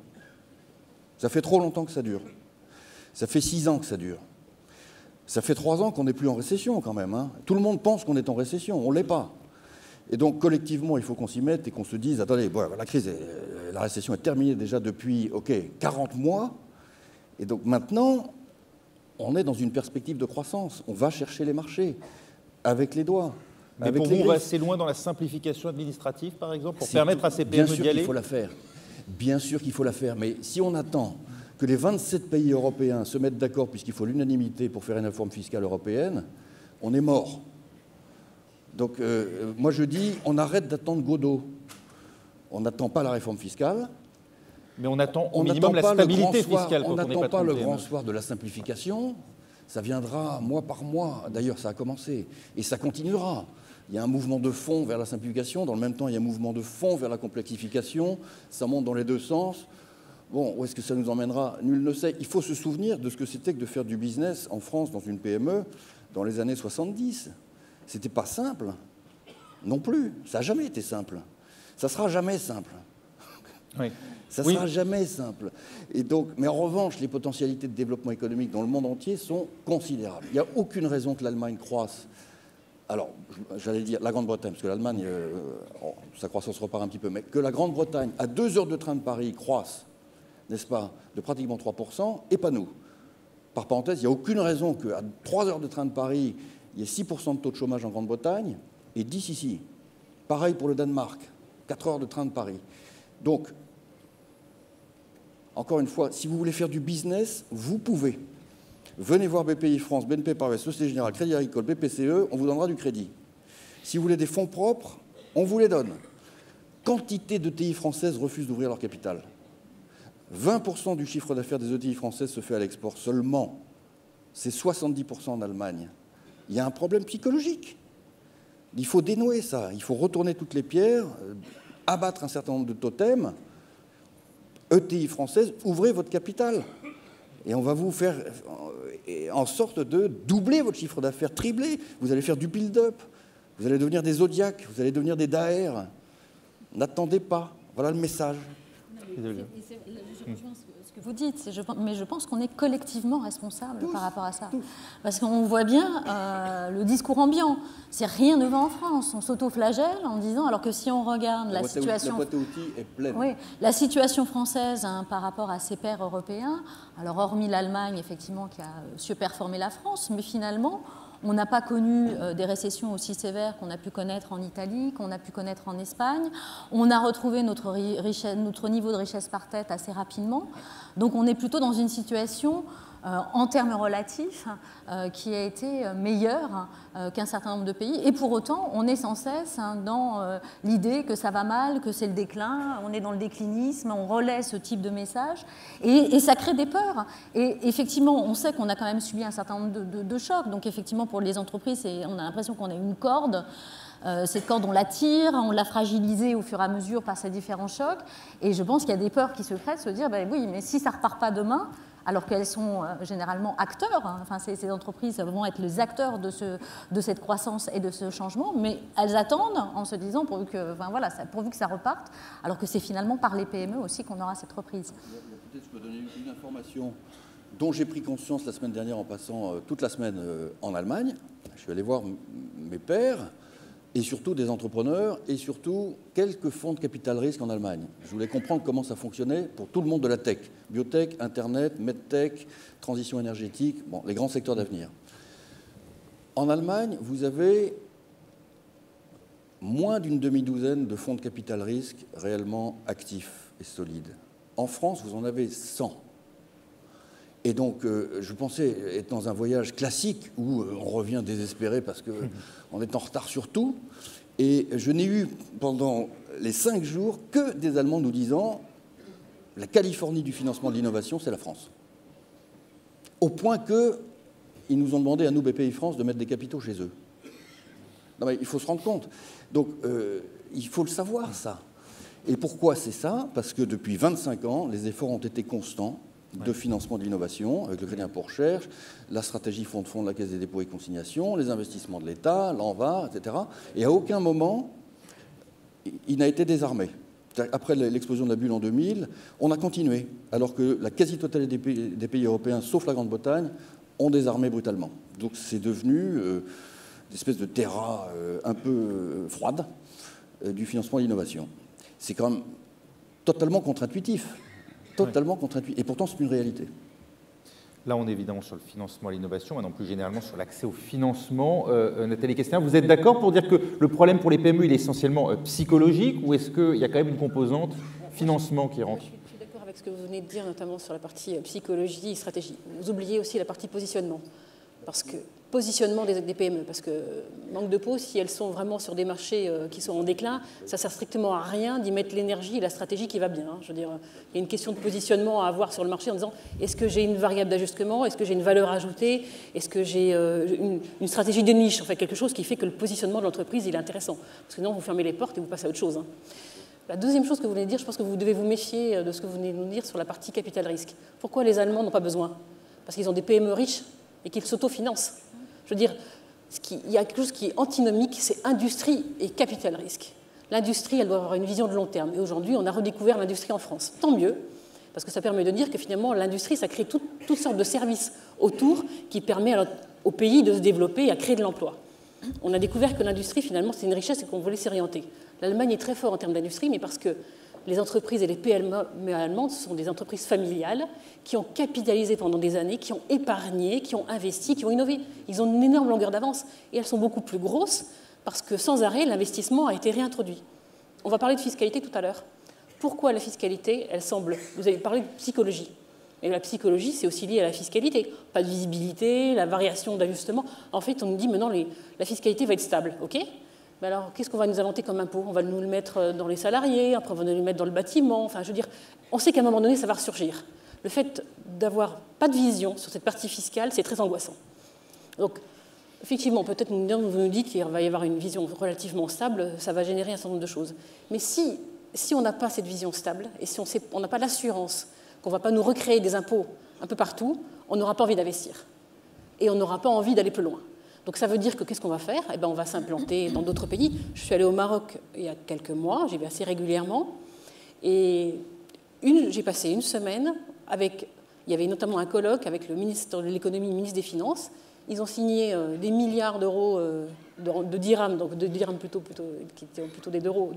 Ça fait trop longtemps que ça dure. Ça fait 6 ans que ça dure. Ça fait 3 ans qu'on n'est plus en récession quand même. Hein. Tout le monde pense qu'on est en récession, on ne l'est pas. Et donc collectivement, il faut qu'on s'y mette et qu'on se dise, attendez, bon, la récession est terminée déjà depuis 40 mois. Et donc maintenant, on est dans une perspective de croissance. On va chercher les marchés avec les doigts. Mais pour vous, on va assez loin dans la simplification administrative, par exemple, pour permettre à ces PME d'y aller? Bien sûr qu'il faut la faire. Bien sûr qu'il faut la faire. Mais si on attend que les 27 pays européens se mettent d'accord, puisqu'il faut l'unanimité pour faire une réforme fiscale européenne, on est mort. Donc moi je dis, on arrête d'attendre Godot. On n'attend pas la réforme fiscale. Mais on attend au minimum la stabilité fiscale. On n'attend pas le grand soir de la simplification. Ça viendra mois par mois. D'ailleurs, ça a commencé. Et ça continuera. Il y a un mouvement de fond vers la simplification. Dans le même temps, il y a un mouvement de fond vers la complexification. Ça monte dans les deux sens. Bon, où est-ce que ça nous emmènera? Nul ne sait. Il faut se souvenir de ce que c'était que de faire du business en France dans une PME dans les années 70. C'était pas simple. Non plus. Ça n'a jamais été simple. Ça sera jamais simple. Oui. Ça ne sera jamais simple. Et donc, mais en revanche, les potentialités de développement économique dans le monde entier sont considérables. Il n'y a aucune raison que l'Allemagne croisse. Alors, j'allais dire la Grande-Bretagne, parce que l'Allemagne, sa croissance repart un petit peu, mais que la Grande-Bretagne, à 2 heures de train de Paris, croisse, n'est-ce pas, de pratiquement 3%, et pas nous. Par parenthèse, il n'y a aucune raison qu'à 3 heures de train de Paris, il y ait 6% de taux de chômage en Grande-Bretagne, et 10 ici. Pareil pour le Danemark, 4 heures de train de Paris. Donc, encore une fois, si vous voulez faire du business, vous pouvez. Venez voir BPI France, BNP Paribas, Société Générale, Crédit Agricole, BPCE, on vous donnera du crédit. Si vous voulez des fonds propres, on vous les donne. Quantité d'ETI françaises refusent d'ouvrir leur capital. 20% du chiffre d'affaires des ETI françaises se fait à l'export seulement. C'est 70% en Allemagne. Il y a un problème psychologique. Il faut dénouer ça. Il faut retourner toutes les pierres, abattre un certain nombre de totems. ETI française, ouvrez votre capital. Et on va vous faire en sorte de doubler votre chiffre d'affaires, tripler. Vous allez faire du build-up. Vous allez devenir des Zodiac, vous allez devenir des Daher. N'attendez pas. Voilà le message. Je rejoins ce que vous dites, mais je pense qu'on est collectivement responsable par rapport à ça. Parce qu'on voit bien le discours ambiant. C'est rien ne va en France. On s'auto-flagelle en disant, alors que si on regarde la situation... La boîte à outils est pleine. Oui, la situation française par rapport à ses pairs européens, alors hormis l'Allemagne, effectivement, qui a surperformé la France, mais finalement... On n'a pas connu des récessions aussi sévères qu'on a pu connaître en Italie, qu'on a pu connaître en Espagne. On a retrouvé notre niveau de richesse par tête assez rapidement. Donc on est plutôt dans une situation, en termes relatifs, qui a été meilleure qu'un certain nombre de pays. Et pour autant, on est sans cesse dans l'idée que ça va mal, que c'est le déclin, on est dans le déclinisme, on relaie ce type de message. Et ça crée des peurs. Et effectivement, on sait qu'on a quand même subi un certain nombre de chocs. Donc effectivement, pour les entreprises, on a l'impression qu'on a une corde. Cette corde, on la tire, on l'a fragilisée au fur et à mesure par ces différents chocs. Et je pense qu'il y a des peurs qui se créent de se dire, ben oui, mais si ça ne repart pas demain, alors qu'elles sont généralement acteurs, enfin, ces entreprises vont être les acteurs de cette croissance et de ce changement, mais elles attendent en se disant pourvu que ça reparte, alors que c'est finalement par les PME aussi qu'on aura cette reprise. Peut-être je peux donner une information dont j'ai pris conscience la semaine dernière en passant toute la semaine en Allemagne. Je suis allé voir mes pairs, et surtout des entrepreneurs, et surtout quelques fonds de capital risque en Allemagne. Je voulais comprendre comment ça fonctionnait pour tout le monde de la tech. Biotech, Internet, MedTech, transition énergétique, bon, les grands secteurs d'avenir. En Allemagne, vous avez moins d'une demi-douzaine de fonds de capital risque réellement actifs et solides. En France, vous en avez 100. Et donc, je pensais être dans un voyage classique où on revient désespéré parce qu'on est en retard sur tout. Et je n'ai eu pendant les 5 jours que des Allemands nous disant la Californie du financement de l'innovation, c'est la France. Au point qu'ils nous ont demandé à nous, BPI France, de mettre des capitaux chez eux. Non, mais il faut se rendre compte. Donc, il faut le savoir, ça. Et pourquoi c'est ça? Parce que depuis 25 ans, les efforts ont été constants de financement de l'innovation, avec le crédit impôt recherche, la stratégie fonds de fonds de la Caisse des dépôts et consignations, les investissements de l'État, l'ANVA, etc. Et à aucun moment, il n'a été désarmé. Après l'explosion de la bulle en 2000, on a continué, alors que la quasi-totalité des pays européens, sauf la Grande-Bretagne, ont désarmé brutalement. Donc c'est devenu une espèce de terra un peu froide du financement de l'innovation. C'est quand même totalement contre-intuitif. Totalement contre-intuitif. Et pourtant, c'est une réalité. Là, on est évidemment sur le financement à l'innovation, mais non plus généralement sur l'accès au financement. Nathalie Kestner, vous êtes d'accord pour dire que le problème pour les PME, il est essentiellement psychologique, ou est-ce qu'il y a quand même une composante financement qui rentre? Je suis d'accord avec ce que vous venez de dire, notamment sur la partie psychologie et stratégie. Vous oubliez aussi la partie positionnement. Parce que positionnement des PME, parce que manque de peau, si elles sont vraiment sur des marchés qui sont en déclin, ça ne sert strictement à rien d'y mettre l'énergie et la stratégie qui va bien. Je veux dire, il y a une question de positionnement à avoir sur le marché en disant est-ce que j'ai une variable d'ajustement, est-ce que j'ai une valeur ajoutée, est-ce que j'ai une stratégie de niche, en fait, quelque chose qui fait que le positionnement de l'entreprise il est intéressant. Parce que sinon, vous fermez les portes et vous passez à autre chose. La deuxième chose que vous venez de dire, je pense que vous devez vous méfier de ce que vous venez de nous dire sur la partie capital risque. Pourquoi les Allemands n'ont pas besoin? Parce qu'ils ont des PME riches et qu'ils s'autofinancent. Je veux dire, il y a quelque chose qui est antinomique, c'est industrie et capital risque. L'industrie, elle doit avoir une vision de long terme. Et aujourd'hui, on a redécouvert l'industrie en France. Tant mieux, parce que ça permet de dire que finalement, l'industrie, ça crée toutes sortes de services autour qui permettent au pays de se développer et à créer de l'emploi. On a découvert que l'industrie, finalement, c'est une richesse et qu'on voulait s'orienter. L'Allemagne est très forte en termes d'industrie, mais parce que les entreprises et les PME allemandes, ce sont des entreprises familiales qui ont capitalisé pendant des années, qui ont épargné, qui ont investi, qui ont innové. Ils ont une énorme longueur d'avance et elles sont beaucoup plus grosses parce que sans arrêt, l'investissement a été réintroduit. On va parler de fiscalité tout à l'heure. Pourquoi la fiscalité, elle semble... Vous avez parlé de psychologie. Et la psychologie, c'est aussi lié à la fiscalité. Pas de visibilité, la variation d'ajustement. En fait, on nous dit maintenant la fiscalité va être stable, ok ? Mais alors, qu'est-ce qu'on va nous inventer comme impôt? On va nous le mettre dans les salariés, après on va nous le mettre dans le bâtiment. Enfin, je veux dire, on sait qu'à un moment donné, ça va ressurgir. Le fait d'avoir pas de vision sur cette partie fiscale, c'est très angoissant. Donc, effectivement, peut-être vous nous dites qu'il va y avoir une vision relativement stable, ça va générer un certain nombre de choses. Mais si on n'a pas cette vision stable, et si on n'a pas l'assurance qu'on ne va pas nous recréer des impôts un peu partout, on n'aura pas envie d'investir. Et on n'aura pas envie d'aller plus loin. Donc ça veut dire que qu'est-ce qu'on va faire? Eh ben, on va s'implanter dans d'autres pays. Je suis allée au Maroc il y a quelques mois, j'y vais assez régulièrement. Et j'ai passé une semaine avec... Il y avait notamment un colloque avec le ministre de l'économie, le ministre des Finances. Ils ont signé des milliards d'euros de dirhams, donc de dirhams qui étaient plutôt des d'euros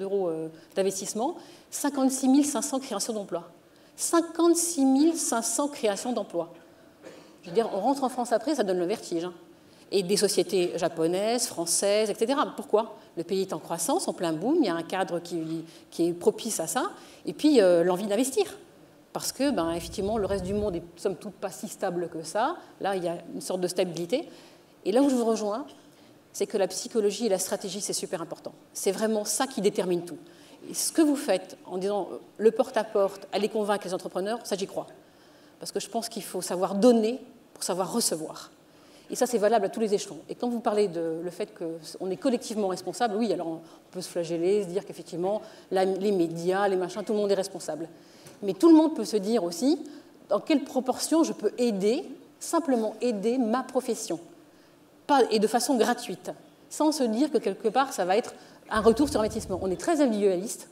d'investissement, 56 500 créations d'emplois. 56 500 créations d'emplois. Je veux dire, on rentre en France après, ça donne le vertige. Hein. Et des sociétés japonaises, françaises, etc. Pourquoi? Le pays est en croissance, en plein boom, il y a un cadre qui est propice à ça, et puis l'envie d'investir. Parce que, effectivement, le reste du monde est, somme toute, pas si stable que ça. Là, il y a une sorte de stabilité. Et là où je vous rejoins, c'est que la psychologie et la stratégie, c'est super important. C'est vraiment ça qui détermine tout. Et ce que vous faites en disant le porte-à-porte, aller convaincre les entrepreneurs, ça, j'y crois. Parce que je pense qu'il faut savoir donner pour savoir recevoir. Et ça, c'est valable à tous les échelons. Et quand vous parlez de le fait qu'on est collectivement responsable, oui, alors on peut se flageller, se dire qu'effectivement, les médias, les machins, tout le monde est responsable. Mais tout le monde peut se dire aussi dans quelle proportion je peux aider, simplement aider ma profession, et de façon gratuite, sans se dire que quelque part, ça va être un retour sur investissement. On est très individualiste,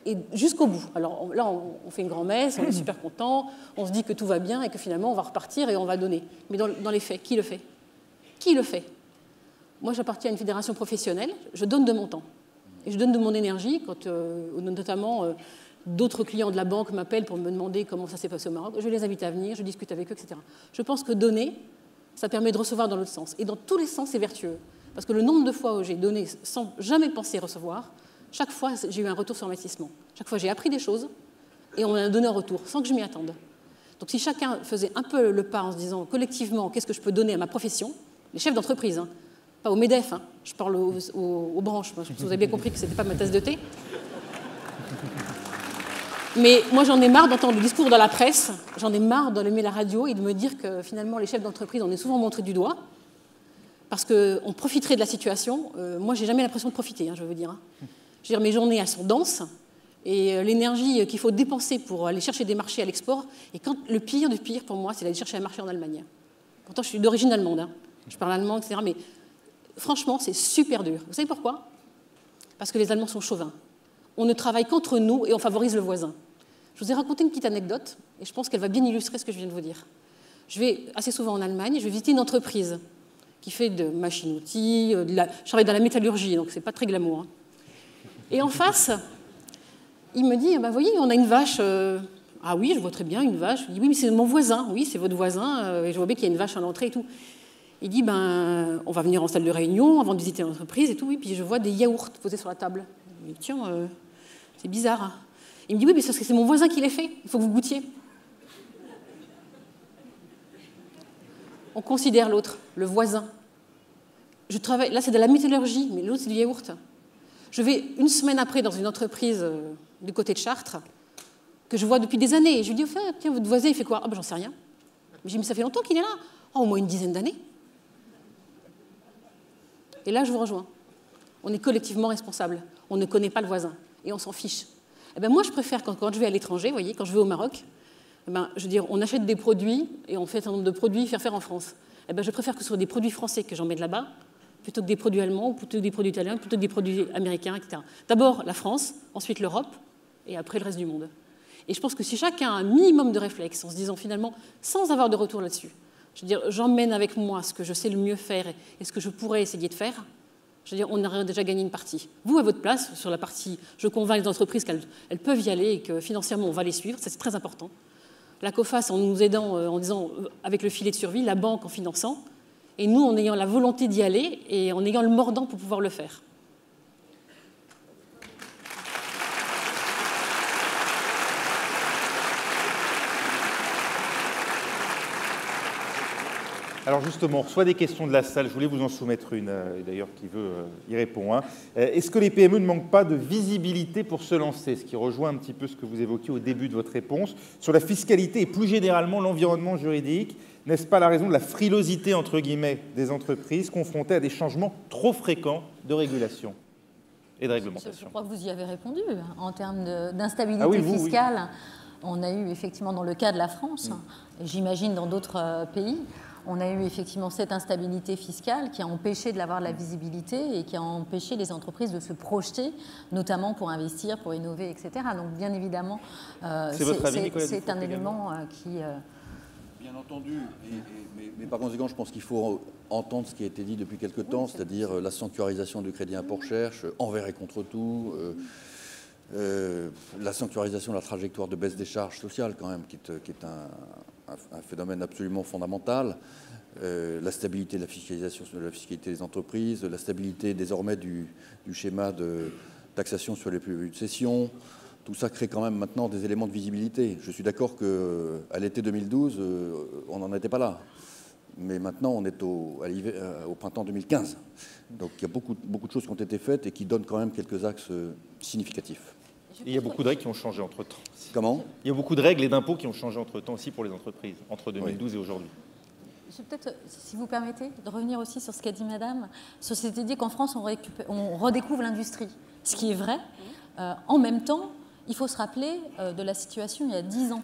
et jusqu'au bout. Alors là, on fait une grand-messe, on est super content, on se dit que tout va bien et que finalement, on va repartir et on va donner. Mais dans les faits, qui le fait? Qui le fait? Moi, j'appartiens à une fédération professionnelle, je donne de mon temps. Et je donne de mon énergie, quand notamment d'autres clients de la banque m'appellent pour me demander comment ça s'est passé au Maroc. Je les invite à venir, je discute avec eux, etc. Je pense que donner, ça permet de recevoir dans l'autre sens. Et dans tous les sens, c'est vertueux. Parce que le nombre de fois où j'ai donné sans jamais penser recevoir, chaque fois, j'ai eu un retour sur investissement. Chaque fois, j'ai appris des choses et on m'a donné un retour sans que je m'y attende. Donc si chacun faisait un peu le pas en se disant collectivement qu'est-ce que je peux donner à ma profession, les chefs d'entreprise, hein, pas au MEDEF, hein, je parle aux branches, vous avez bien compris que ce n'était pas ma tasse de thé. Mais moi, j'en ai marre d'entendre le discours dans la presse, j'en ai marre d'allumer la radio et de me dire que finalement, les chefs d'entreprise, on est souvent montrés du doigt parce qu'on profiterait de la situation. Moi, je n'ai jamais l'impression de profiter, hein, je veux vous dire. Hein. Je veux dire, mes journées, elles sont denses et l'énergie qu'il faut dépenser pour aller chercher des marchés à l'export. Et quand le pire du pire, pour moi, c'est d'aller chercher un marché en Allemagne. Pourtant, je suis d'origine allemande, hein. Je parle allemand, etc. Mais franchement, c'est super dur. Vous savez pourquoi? Parce que les Allemands sont chauvins. On ne travaille qu'entre nous et on favorise le voisin. Je vous ai raconté une petite anecdote et je pense qu'elle va bien illustrer ce que je viens de vous dire. Je vais assez souvent en Allemagne, je vais visiter une entreprise qui fait de machines-outils, je travaille dans la métallurgie, donc c'est pas très glamour. Hein. Et en face, il me dit, vous voyez, on a une vache. Ah oui, je vois très bien une vache. Je dis, oui, mais c'est mon voisin. Oui, c'est votre voisin. Et je vois bien qu'il y a une vache à l'entrée et tout. Il dit, on va venir en salle de réunion avant de visiter l'entreprise et tout. Oui, puis je vois des yaourts posés sur la table. Je dis, tiens, c'est bizarre. Hein. Il me dit, oui, mais c'est mon voisin qui les fait. Il faut que vous goûtiez. On considère l'autre, le voisin. Je travaille, là, c'est de la métallurgie, mais l'autre, c'est du yaourt. Je vais une semaine après dans une entreprise du côté de Chartres que je vois depuis des années. Et je lui dis, tiens, votre voisin, il fait quoi? Ah, j'en sais rien. Je dis, mais ça fait longtemps qu'il est là. Oh, au moins une dizaine d'années. Et là, je vous rejoins. On est collectivement responsables. On ne connaît pas le voisin. Et on s'en fiche. Eh bien, moi, je préfère, quand je vais à l'étranger, vous voyez, quand je vais au Maroc, je veux dire, on achète des produits et on fait un nombre de produits faire en France. Eh bien, je préfère que ce soit des produits français que j'emmène là-bas, plutôt que des produits allemands, plutôt que des produits italiens, plutôt que des produits américains, etc. D'abord la France, ensuite l'Europe, et après le reste du monde. Et je pense que si chacun a un minimum de réflexe, en se disant finalement, sans avoir de retour là-dessus, je veux dire, j'emmène avec moi ce que je sais le mieux faire et ce que je pourrais essayer de faire, je veux dire, on aurait déjà gagné une partie. Vous, à votre place, sur la partie, je convainc les entreprises qu'elles peuvent y aller et que financièrement, on va les suivre, ça c'est très important. La COFAS en nous aidant, en disant, avec le filet de survie, la banque en finançant, et nous en ayant la volonté d'y aller et en ayant le mordant pour pouvoir le faire. Alors justement, on reçoit des questions de la salle. Je voulais vous en soumettre une, d'ailleurs, qui veut y répondre. Hein. Est-ce que les PME ne manquent pas de visibilité pour se lancer? Ce qui rejoint un petit peu ce que vous évoquiez au début de votre réponse. Sur la fiscalité et plus généralement l'environnement juridique, n'est-ce pas la raison de la frilosité, entre guillemets, des entreprises confrontées à des changements trop fréquents de régulation et de réglementation? Je crois que vous y avez répondu. En termes d'instabilité fiscale, oui. On a eu effectivement dans le cas de la France, et j'imagine dans d'autres pays, on a eu effectivement cette instabilité fiscale qui a empêché de l'avoir de la visibilité et qui a empêché les entreprises de se projeter, notamment pour investir, pour innover, etc. Donc bien évidemment, c'est un élément qui... Bien entendu, mais par conséquent, je pense qu'il faut entendre ce qui a été dit depuis quelque temps, c'est-à-dire la sanctuarisation du crédit impôt-recherche, envers et contre tout, la sanctuarisation de la trajectoire de baisse des charges sociales, quand même, qui est un phénomène absolument fondamental, la stabilité de la fiscalisation de la fiscalité des entreprises, la stabilité désormais du schéma de taxation sur les plus-values de cession. Tout ça crée quand même maintenant des éléments de visibilité. Je suis d'accord qu'à l'été 2012, on n'en était pas là. Mais maintenant, on est au printemps 2015. Donc il y a beaucoup de choses qui ont été faites et qui donnent quand même quelques axes significatifs. Et il y a beaucoup de règles qui ont changé entre-temps. Comment ? Il y a beaucoup de règles et d'impôts qui ont changé entre-temps aussi pour les entreprises, entre 2012 et aujourd'hui. Je vais peut-être, si vous permettez, de revenir aussi sur ce qu'a dit Madame, sur cette idée qu'en France, on redécouvre l'industrie. Ce qui est vrai. En même temps, il faut se rappeler de la situation il y a 10 ans.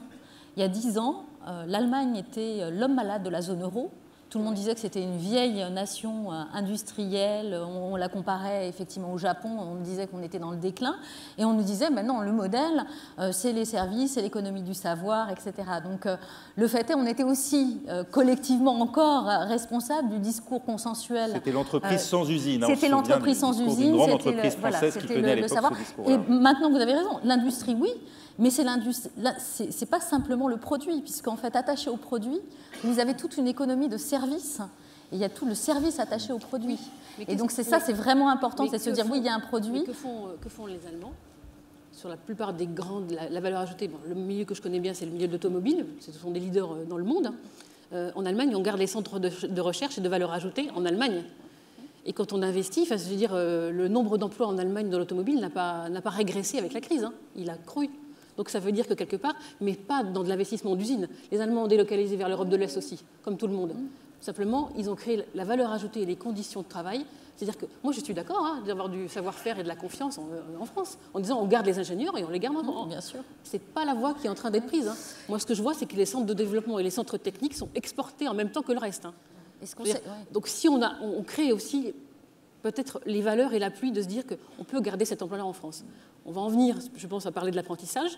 Il y a 10 ans, l'Allemagne était l'homme malade de la zone euro. Tout le monde disait que c'était une vieille nation industrielle. On la comparait effectivement au Japon. On disait qu'on était dans le déclin. Et on nous disait, maintenant, le modèle, c'est les services, c'est l'économie du savoir, etc. Donc, le fait est, on était aussi collectivement encore responsable du discours consensuel. C'était l'entreprise sans usine. C'était l'entreprise sans usine. Une grande entreprise française qui tenait à l'époque ce discours-là. Et maintenant, vous avez raison, l'industrie, oui. Mais c'est pas simplement le produit, puisqu'en fait, attaché au produit, vous avez toute une économie de services, et il y a tout le service attaché au produit. Et donc c'est vraiment important, c'est de se dire, oui, il y a un produit. Que font les Allemands sur la plupart des grandes, la valeur ajoutée, le milieu que je connais bien, c'est le milieu de l'automobile, ce sont des leaders dans le monde. En Allemagne, on garde les centres de recherche et de valeur ajoutée en Allemagne. Et quand on investit, je veux dire, le nombre d'emplois en Allemagne dans l'automobile n'a pas régressé avec la crise, il a cru. Donc ça veut dire que quelque part, mais pas dans de l'investissement d'usine. Les Allemands ont délocalisé vers l'Europe de l'Est aussi, comme tout le monde. Simplement, ils ont créé la valeur ajoutée et les conditions de travail. C'est-à-dire que moi, je suis d'accord d'avoir du savoir-faire et de la confiance en France, en disant on garde les ingénieurs et on les garde en France. Bien sûr. Ce n'est pas la voie qui est en train d'être prise. Moi, ce que je vois, c'est que les centres de développement et les centres techniques sont exportés en même temps que le reste. Donc si on crée aussi peut-être les valeurs et l'appui de se dire qu'on peut garder cet emploi-là en France. On va en venir, je pense, à parler de l'apprentissage.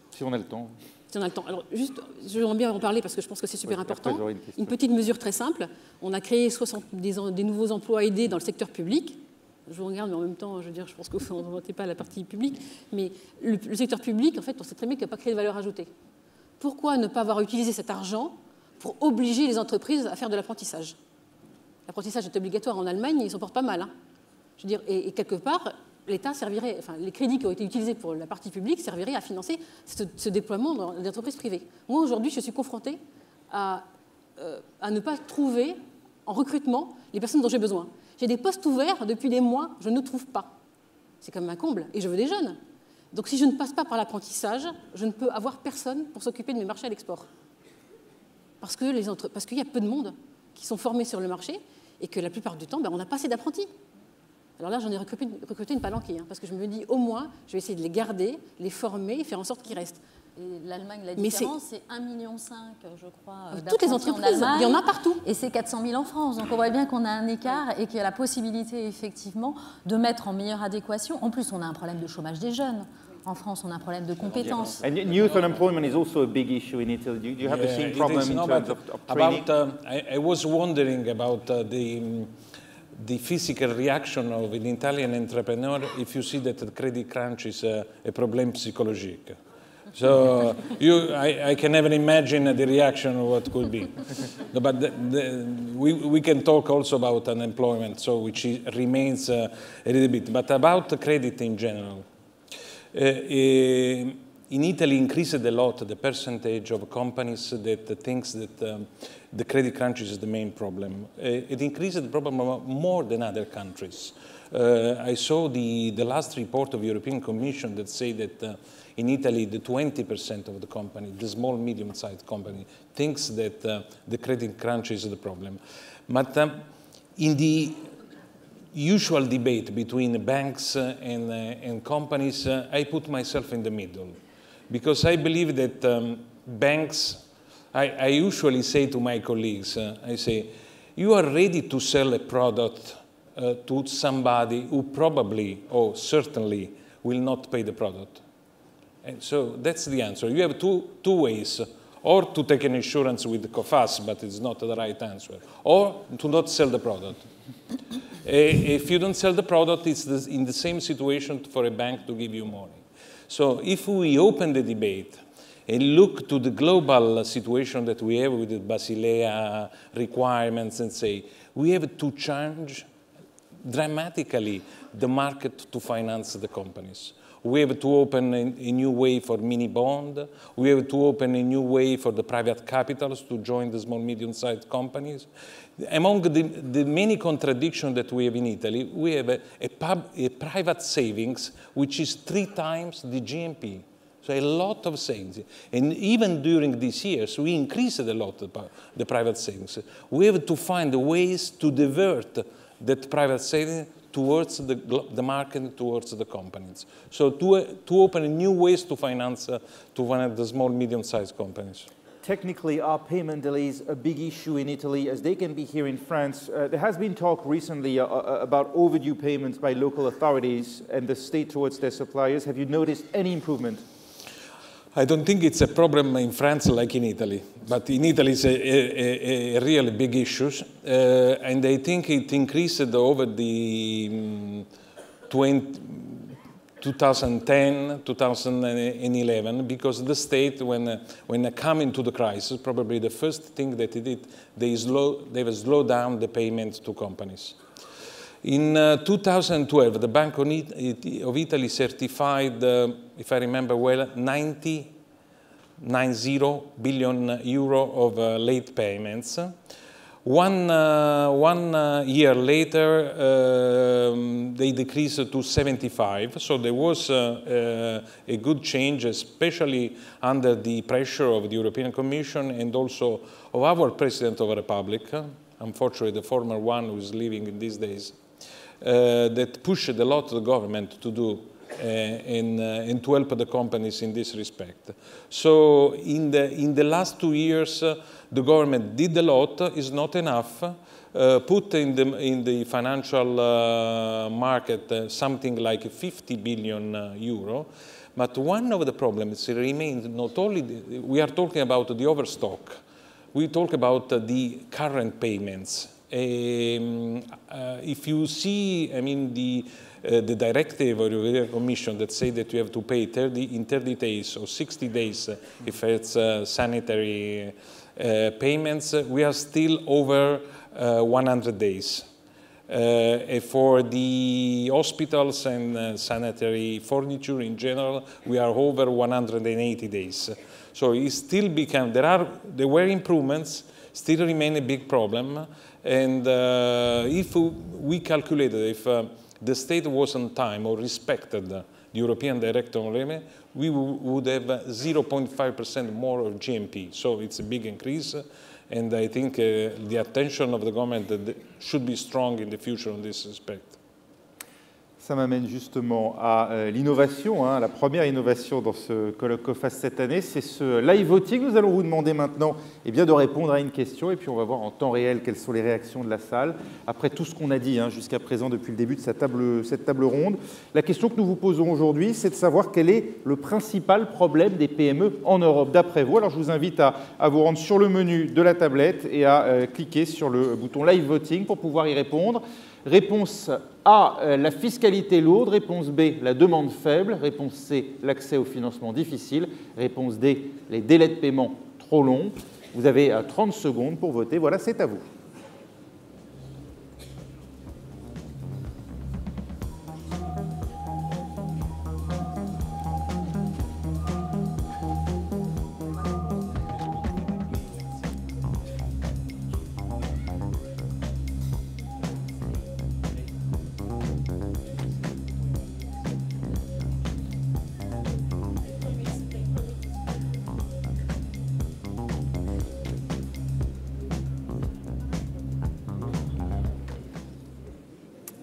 Si on a le temps. Si on a le temps. Alors, juste, je vais bien en parler parce que je pense que c'est super important. Une petite mesure très simple. On a créé des nouveaux emplois aidés dans le secteur public. Je vous regarde, mais en même temps, je veux dire, je pense que vous ne votez pas la partie publique. Mais le secteur public, en fait, on sait très bien qu'il n'a pas créé de valeur ajoutée. Pourquoi ne pas avoir utilisé cet argent pour obliger les entreprises à faire de l'apprentissage ? L'apprentissage est obligatoire en Allemagne, ils s'en portent pas mal. Je veux dire, et quelque part, l'État servirait, enfin, les crédits qui ont été utilisés pour la partie publique serviraient à financer ce déploiement dans les entreprises privées. Moi, aujourd'hui, je suis confrontée à ne pas trouver en recrutement les personnes dont j'ai besoin. J'ai des postes ouverts depuis des mois, je ne trouve pas. C'est comme un comble, et je veux des jeunes. Donc si je ne passe pas par l'apprentissage, je ne peux avoir personne pour s'occuper de mes marchés à l'export. Parce qu'il y a peu de monde qui sont formés sur le marché, et que la plupart du temps, on n'a pas assez d'apprentis. Alors là, j'en ai recruté une palanquée, parce que je me dis, au moins, je vais essayer de les garder, les former et faire en sorte qu'ils restent. Et l'Allemagne, la différence, c'est 1,5 million, je crois, toutes les entreprises, il y en a partout. Et c'est 400 000 en France. Donc on voit bien qu'on a un écart et qu'il y a la possibilité, effectivement, de mettre en meilleure adéquation. En plus, on a un problème de chômage des jeunes. En France, on a un problème de compétences. And youth unemployment is also a big issue in Italy. Do you have the same problem in terms of training? I was wondering about the physical reaction of an Italian entrepreneur if you see that the credit crunch is a problem psychologique. So I can never imagine the reaction of what could be. But we can talk also about unemployment, so which remains a little bit. But about the credit in general. In Italy, increased a lot the percentage of companies that thinks that the credit crunch is the main problem. It increased the problem more than other countries. I saw the last report of the European Commission that say that in Italy, the 20% of the company, the small, medium-sized company, thinks that the credit crunch is the problem. But in the usual debate between banks and companies, I put myself in the middle, because I believe that banks I usually say to my colleagues, I say, you are ready to sell a product to somebody who probably or certainly will not pay the product. And so that's the answer. You have two ways, or to take an insurance with COFAS, but it's not the right answer, or to not sell the product. If you don't sell the product, it's in the same situation for a bank to give you money. So if we open the debate and look to the global situation that we have with the Basilea requirements and say, we have to change dramatically the market to finance the companies. We have to open a new way for mini bond. We have to open a new way for the private capitals to join the small, medium-sized companies. Among the many contradictions that we have in Italy, we have a private savings, which is 3 times the GNP. So a lot of savings. And even during these years, we increased a lot the private savings. We have to find ways to divert that private savings towards the market, towards the companies. So to open new ways to finance the small, medium-sized companies. Technically, are payment delays a big issue in Italy, as they can be here in France? There has been talk recently about overdue payments by local authorities and the state towards their suppliers. Have you noticed any improvement? I don't think it's a problem in France like in Italy, but in Italy it's a really big issue, and I think it increased over the 2010, 2011, because the state, when they come into the crisis, probably the first thing that it did, they will slow down the payment to companies. In 2012, the Bank of Italy certified, if I remember well, 90 billion euro of late payments. One year later, they decreased to 75. So there was a good change, especially under the pressure of the European Commission and also of our President of the Republic, unfortunately the former one who is living in these days. That pushed a lot of the government to do and to help the companies in this respect. So in the last 2 years, the government did a lot. Is not enough. Put in the financial market something like 50 billion euro. But one of the problems remains not only we are talking about the overstock. We talk about the current payments. If you see, I mean, the directive of the European Commission that say that you have to pay in 30 days or 60 days if it's sanitary payments, we are still over 100 days. For the hospitals and sanitary furniture in general, we are over 180 days. So it still became, there were improvements, still remain a big problem. And if we calculated, if the state was on time or respected the European Directive on Revenue, we would have 0.5% more of GNP. So it's a big increase. And I think the attention of the government should be strong in the future in this respect. Ça m'amène justement à l'innovation, la première innovation dans ce colloque COFAS cette année, c'est ce live voting. Nous allons vous demander maintenant de répondre à une question et puis on va voir en temps réel quelles sont les réactions de la salle. Après tout ce qu'on a dit jusqu'à présent depuis le début de cette table ronde, la question que nous vous posons aujourd'hui, c'est de savoir quel est le principal problème des PME en Europe, d'après vous. Alors je vous invite à vous rendre sur le menu de la tablette et à cliquer sur le bouton live voting pour pouvoir y répondre. Réponse A, la fiscalité lourde. Réponse B, la demande faible. Réponse C, l'accès au financement difficile. Réponse D, les délais de paiement trop longs. Vous avez 30 secondes pour voter. Voilà, c'est à vous.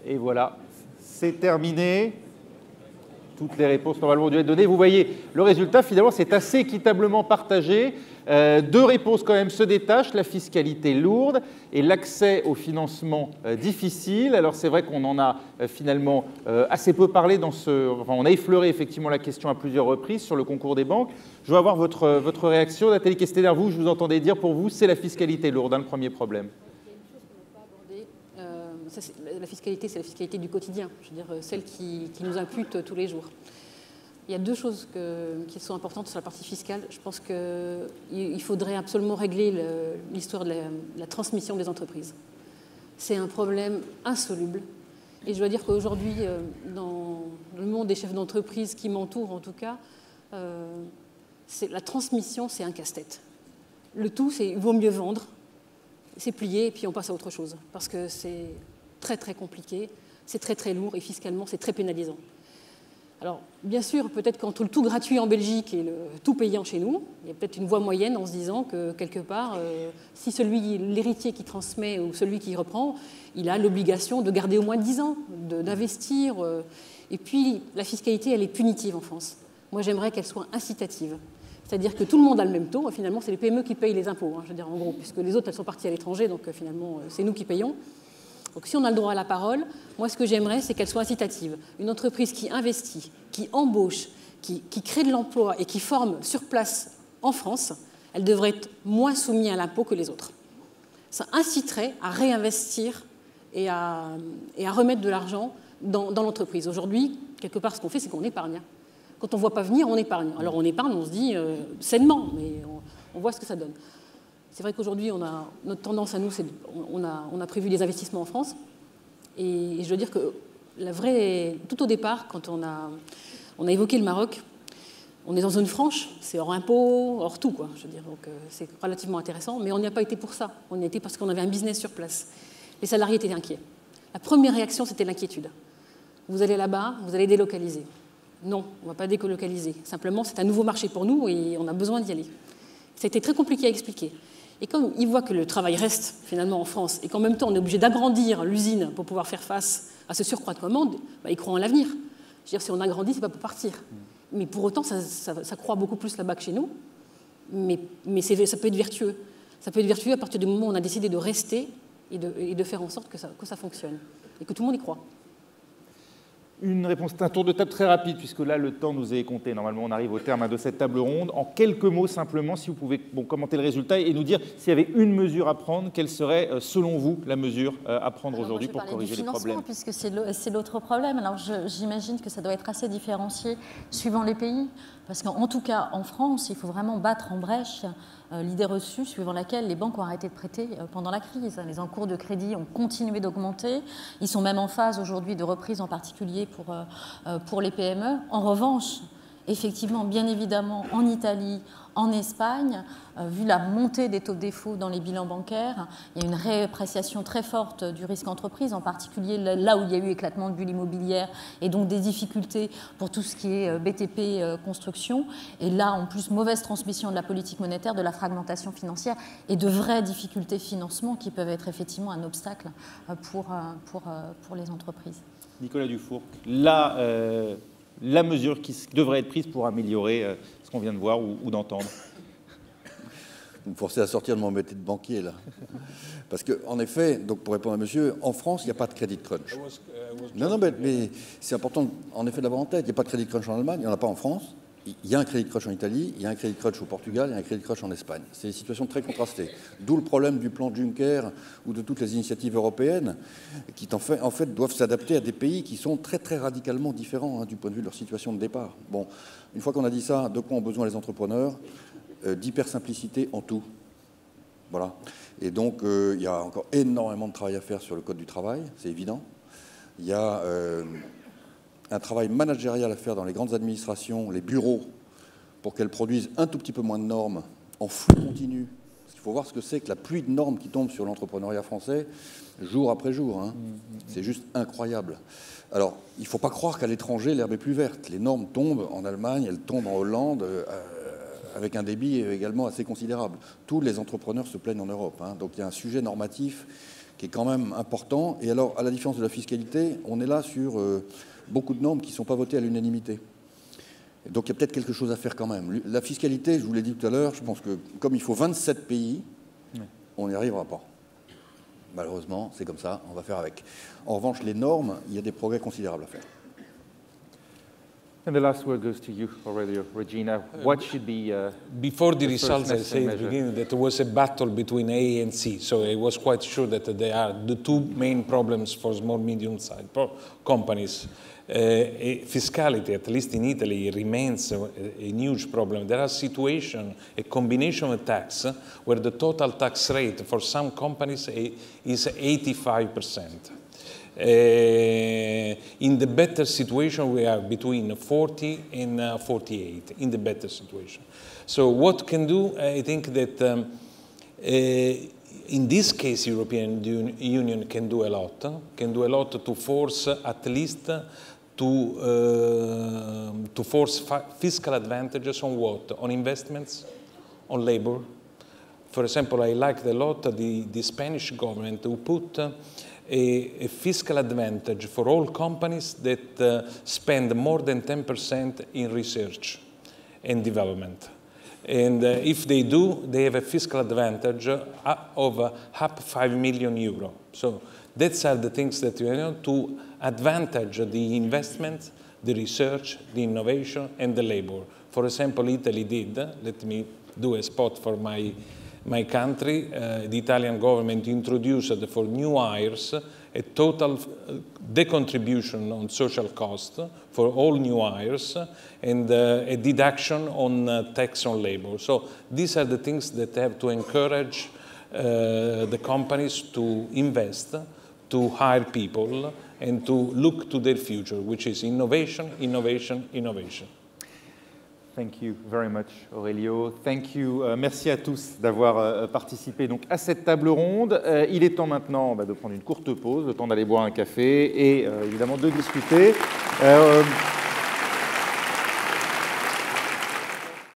Et voilà, c'est terminé. toutes les réponses normalement ont dû être données. Vous voyez, le résultat, finalement, c'est assez équitablement partagé. Deux réponses quand même se détachent, la fiscalité lourde et l'accès au financement difficile. Alors c'est vrai qu'on en a finalement assez peu parlé enfin, on a effleuré effectivement la question à plusieurs reprises sur le concours des banques. Je veux avoir votre réaction. Nathalie Kestener, je vous entendais dire pour vous, c'est la fiscalité lourde, le premier problème. La fiscalité, c'est la fiscalité du quotidien, je veux dire celle qui nous impute tous les jours. Il y a deux choses qui sont importantes sur la partie fiscale. Je pense qu'il faudrait absolument régler l'histoire de la transmission des entreprises. C'est un problème insoluble. Et je dois dire qu'aujourd'hui, dans le monde des chefs d'entreprise qui m'entourent en tout cas, la transmission, c'est un casse-tête. Le tout, c'est qu'il vaut mieux vendre, c'est plié et puis on passe à autre chose. Parce que c'est très très compliqué, c'est très très lourd et fiscalement, c'est très pénalisant. Alors, bien sûr, peut-être qu'entre le tout gratuit en Belgique et le tout payant chez nous, il y a peut-être une voie moyenne en se disant que, quelque part, si l'héritier qui transmet ou celui qui reprend, il a l'obligation de garder au moins 10 ans, d'investir. Et puis, la fiscalité, elle est punitive en France. Moi, j'aimerais qu'elle soit incitative. C'est-à-dire que tout le monde a le même taux. Finalement, c'est les PME qui payent les impôts, je veux dire, en gros, puisque les autres, elles sont parties à l'étranger, donc finalement, c'est nous qui payons. Donc si on a le droit à la parole, moi ce que j'aimerais, c'est qu'elle soit incitative. Une entreprise qui investit, qui embauche, qui crée de l'emploi et qui forme sur place en France, elle devrait être moins soumise à l'impôt que les autres. Ça inciterait à réinvestir et à remettre de l'argent dans l'entreprise. Aujourd'hui, quelque part, ce qu'on fait, c'est qu'on épargne. Quand on ne voit pas venir, on épargne. Alors on épargne, on se dit sainement, mais on voit ce que ça donne. C'est vrai qu'aujourd'hui, notre tendance à nous, c'est on a prévu des investissements en France. Et je dois dire que tout au départ, quand on a évoqué le Maroc, on est dans zone franche, c'est hors impôt, hors tout, quoi. Je veux dire, donc c'est relativement intéressant. Mais on n'y a pas été pour ça. On y a été parce qu'on avait un business sur place. Les salariés étaient inquiets. La première réaction, c'était l'inquiétude. Vous allez là-bas, vous allez délocaliser. Non, on ne va pas délocaliser. Simplement, c'est un nouveau marché pour nous et on a besoin d'y aller. Ça a été très compliqué à expliquer. Et comme ils voient que le travail reste finalement en France et qu'en même temps on est obligé d'agrandir l'usine pour pouvoir faire face à ce surcroît de commandes, ils croient en l'avenir. Je veux dire, si on agrandit, c'est pas pour partir. Mais pour autant, ça croît beaucoup plus là-bas que chez nous. Mais ça peut être vertueux. Ça peut être vertueux à partir du moment où on a décidé de rester et de faire en sorte que ça fonctionne et que tout le monde y croit. Une réponse, c'est un tour de table très rapide, puisque là, le temps nous est compté. Normalement, on arrive au terme de cette table ronde. En quelques mots, simplement, si vous pouvez commenter le résultat et nous dire s'il y avait une mesure à prendre, quelle serait, selon vous, la mesure à prendre aujourd'hui pour corriger les problèmes ? Puisque c'est l'autre problème. Alors, j'imagine que ça doit être assez différencié suivant les pays. Parce qu'en tout cas, en France, il faut vraiment battre en brèche l'idée reçue suivant laquelle les banques ont arrêté de prêter pendant la crise. Les encours de crédit ont continué d'augmenter. Ils sont même en phase aujourd'hui de reprise, en particulier pour les PME. En revanche, effectivement, bien évidemment, en Italie, en Espagne, vu la montée des taux de défaut dans les bilans bancaires, il y a une réappréciation très forte du risque entreprise, en particulier là où il y a eu éclatement de bulle immobilière et donc des difficultés pour tout ce qui est BTP construction. Et là, en plus, mauvaise transmission de la politique monétaire, de la fragmentation financière et de vraies difficultés de financement qui peuvent être effectivement un obstacle pour les entreprises. Nicolas Dufourcq, la mesure qui devrait être prise pour améliorer ce qu'on vient de voir ou d'entendre. Vous me forcez à sortir de mon métier de banquier, là. Parce qu'en effet, donc pour répondre à monsieur, en France, il n'y a pas de crédit crunch. Non, mais c'est important, en effet, de l'avoir en tête. Il n'y a pas de crédit crunch en Allemagne, il n'y en a pas en France. Il y a un crédit crunch en Italie, il y a un crédit crunch au Portugal, il y a un crédit crunch en Espagne. C'est des situations très contrastées. D'où le problème du plan Juncker ou de toutes les initiatives européennes qui, en fait, doivent s'adapter à des pays qui sont très, très radicalement différents du point de vue de leur situation de départ. Bon, une fois qu'on a dit ça, de quoi ont besoin les entrepreneurs ? D'hypersimplicité en tout. Voilà. Et donc, il y a encore énormément de travail à faire sur le code du travail, c'est évident. Il y a un travail managérial à faire dans les grandes administrations, les bureaux, pour qu'elles produisent un tout petit peu moins de normes en flux continu. Parce qu'il faut voir ce que c'est que la pluie de normes qui tombe sur l'entrepreneuriat français jour après jour. C'est juste incroyable. Alors, il ne faut pas croire qu'à l'étranger, l'herbe est plus verte. Les normes tombent en Allemagne, elles tombent en Hollande, avec un débit également assez considérable. Tous les entrepreneurs se plaignent en Europe. Donc, il y a un sujet normatif qui est quand même important. Et alors, à la différence de la fiscalité, on est là sur beaucoup de normes qui ne sont pas votées à l'unanimité. Donc il y a peut-être quelque chose à faire quand même. La fiscalité, je vous l'ai dit tout à l'heure, je pense que comme il faut 27 pays, on n'y arrivera pas. Malheureusement, c'est comme ça, on va faire avec. En revanche, les normes, il y a des progrès considérables à faire. And the last word goes to you already, Regina. What should be before the results, I necessary said at the beginning that there was a battle between A and C. So I was quite sure that they are the two main problems for small, medium-sized companies. Fiscality, at least in Italy, remains a huge problem. There are situations, a combination of tax, where the total tax rate for some companies is 85%. In the better situation, we are between 40 and 48, in the better situation. So what can do, I think that in this case, European Union can do a lot to force at least to force fiscal advantages on what? On investments, on labor. For example, I liked a lot the Spanish government who put a fiscal advantage for all companies that spend more than 10% in research and development. And if they do, they have a fiscal advantage of up 5 million euro. So that's are the things that you know to advantage the investment, the research, the innovation, and the labor. For example, Italy did, let me do a spot for my country, the Italian government introduced for new hires a total decontribution on social cost for all new hires and a deduction on tax on labor. So these are the things that have to encourage the companies to invest, to hire people, and to look to their future, which is innovation, innovation, innovation. Thank you very much, Aurelio. Thank you. Merci à tous d'avoir participé donc à cette table ronde. Il est temps maintenant de prendre une courte pause, le temps d'aller boire un café et évidemment de discuter.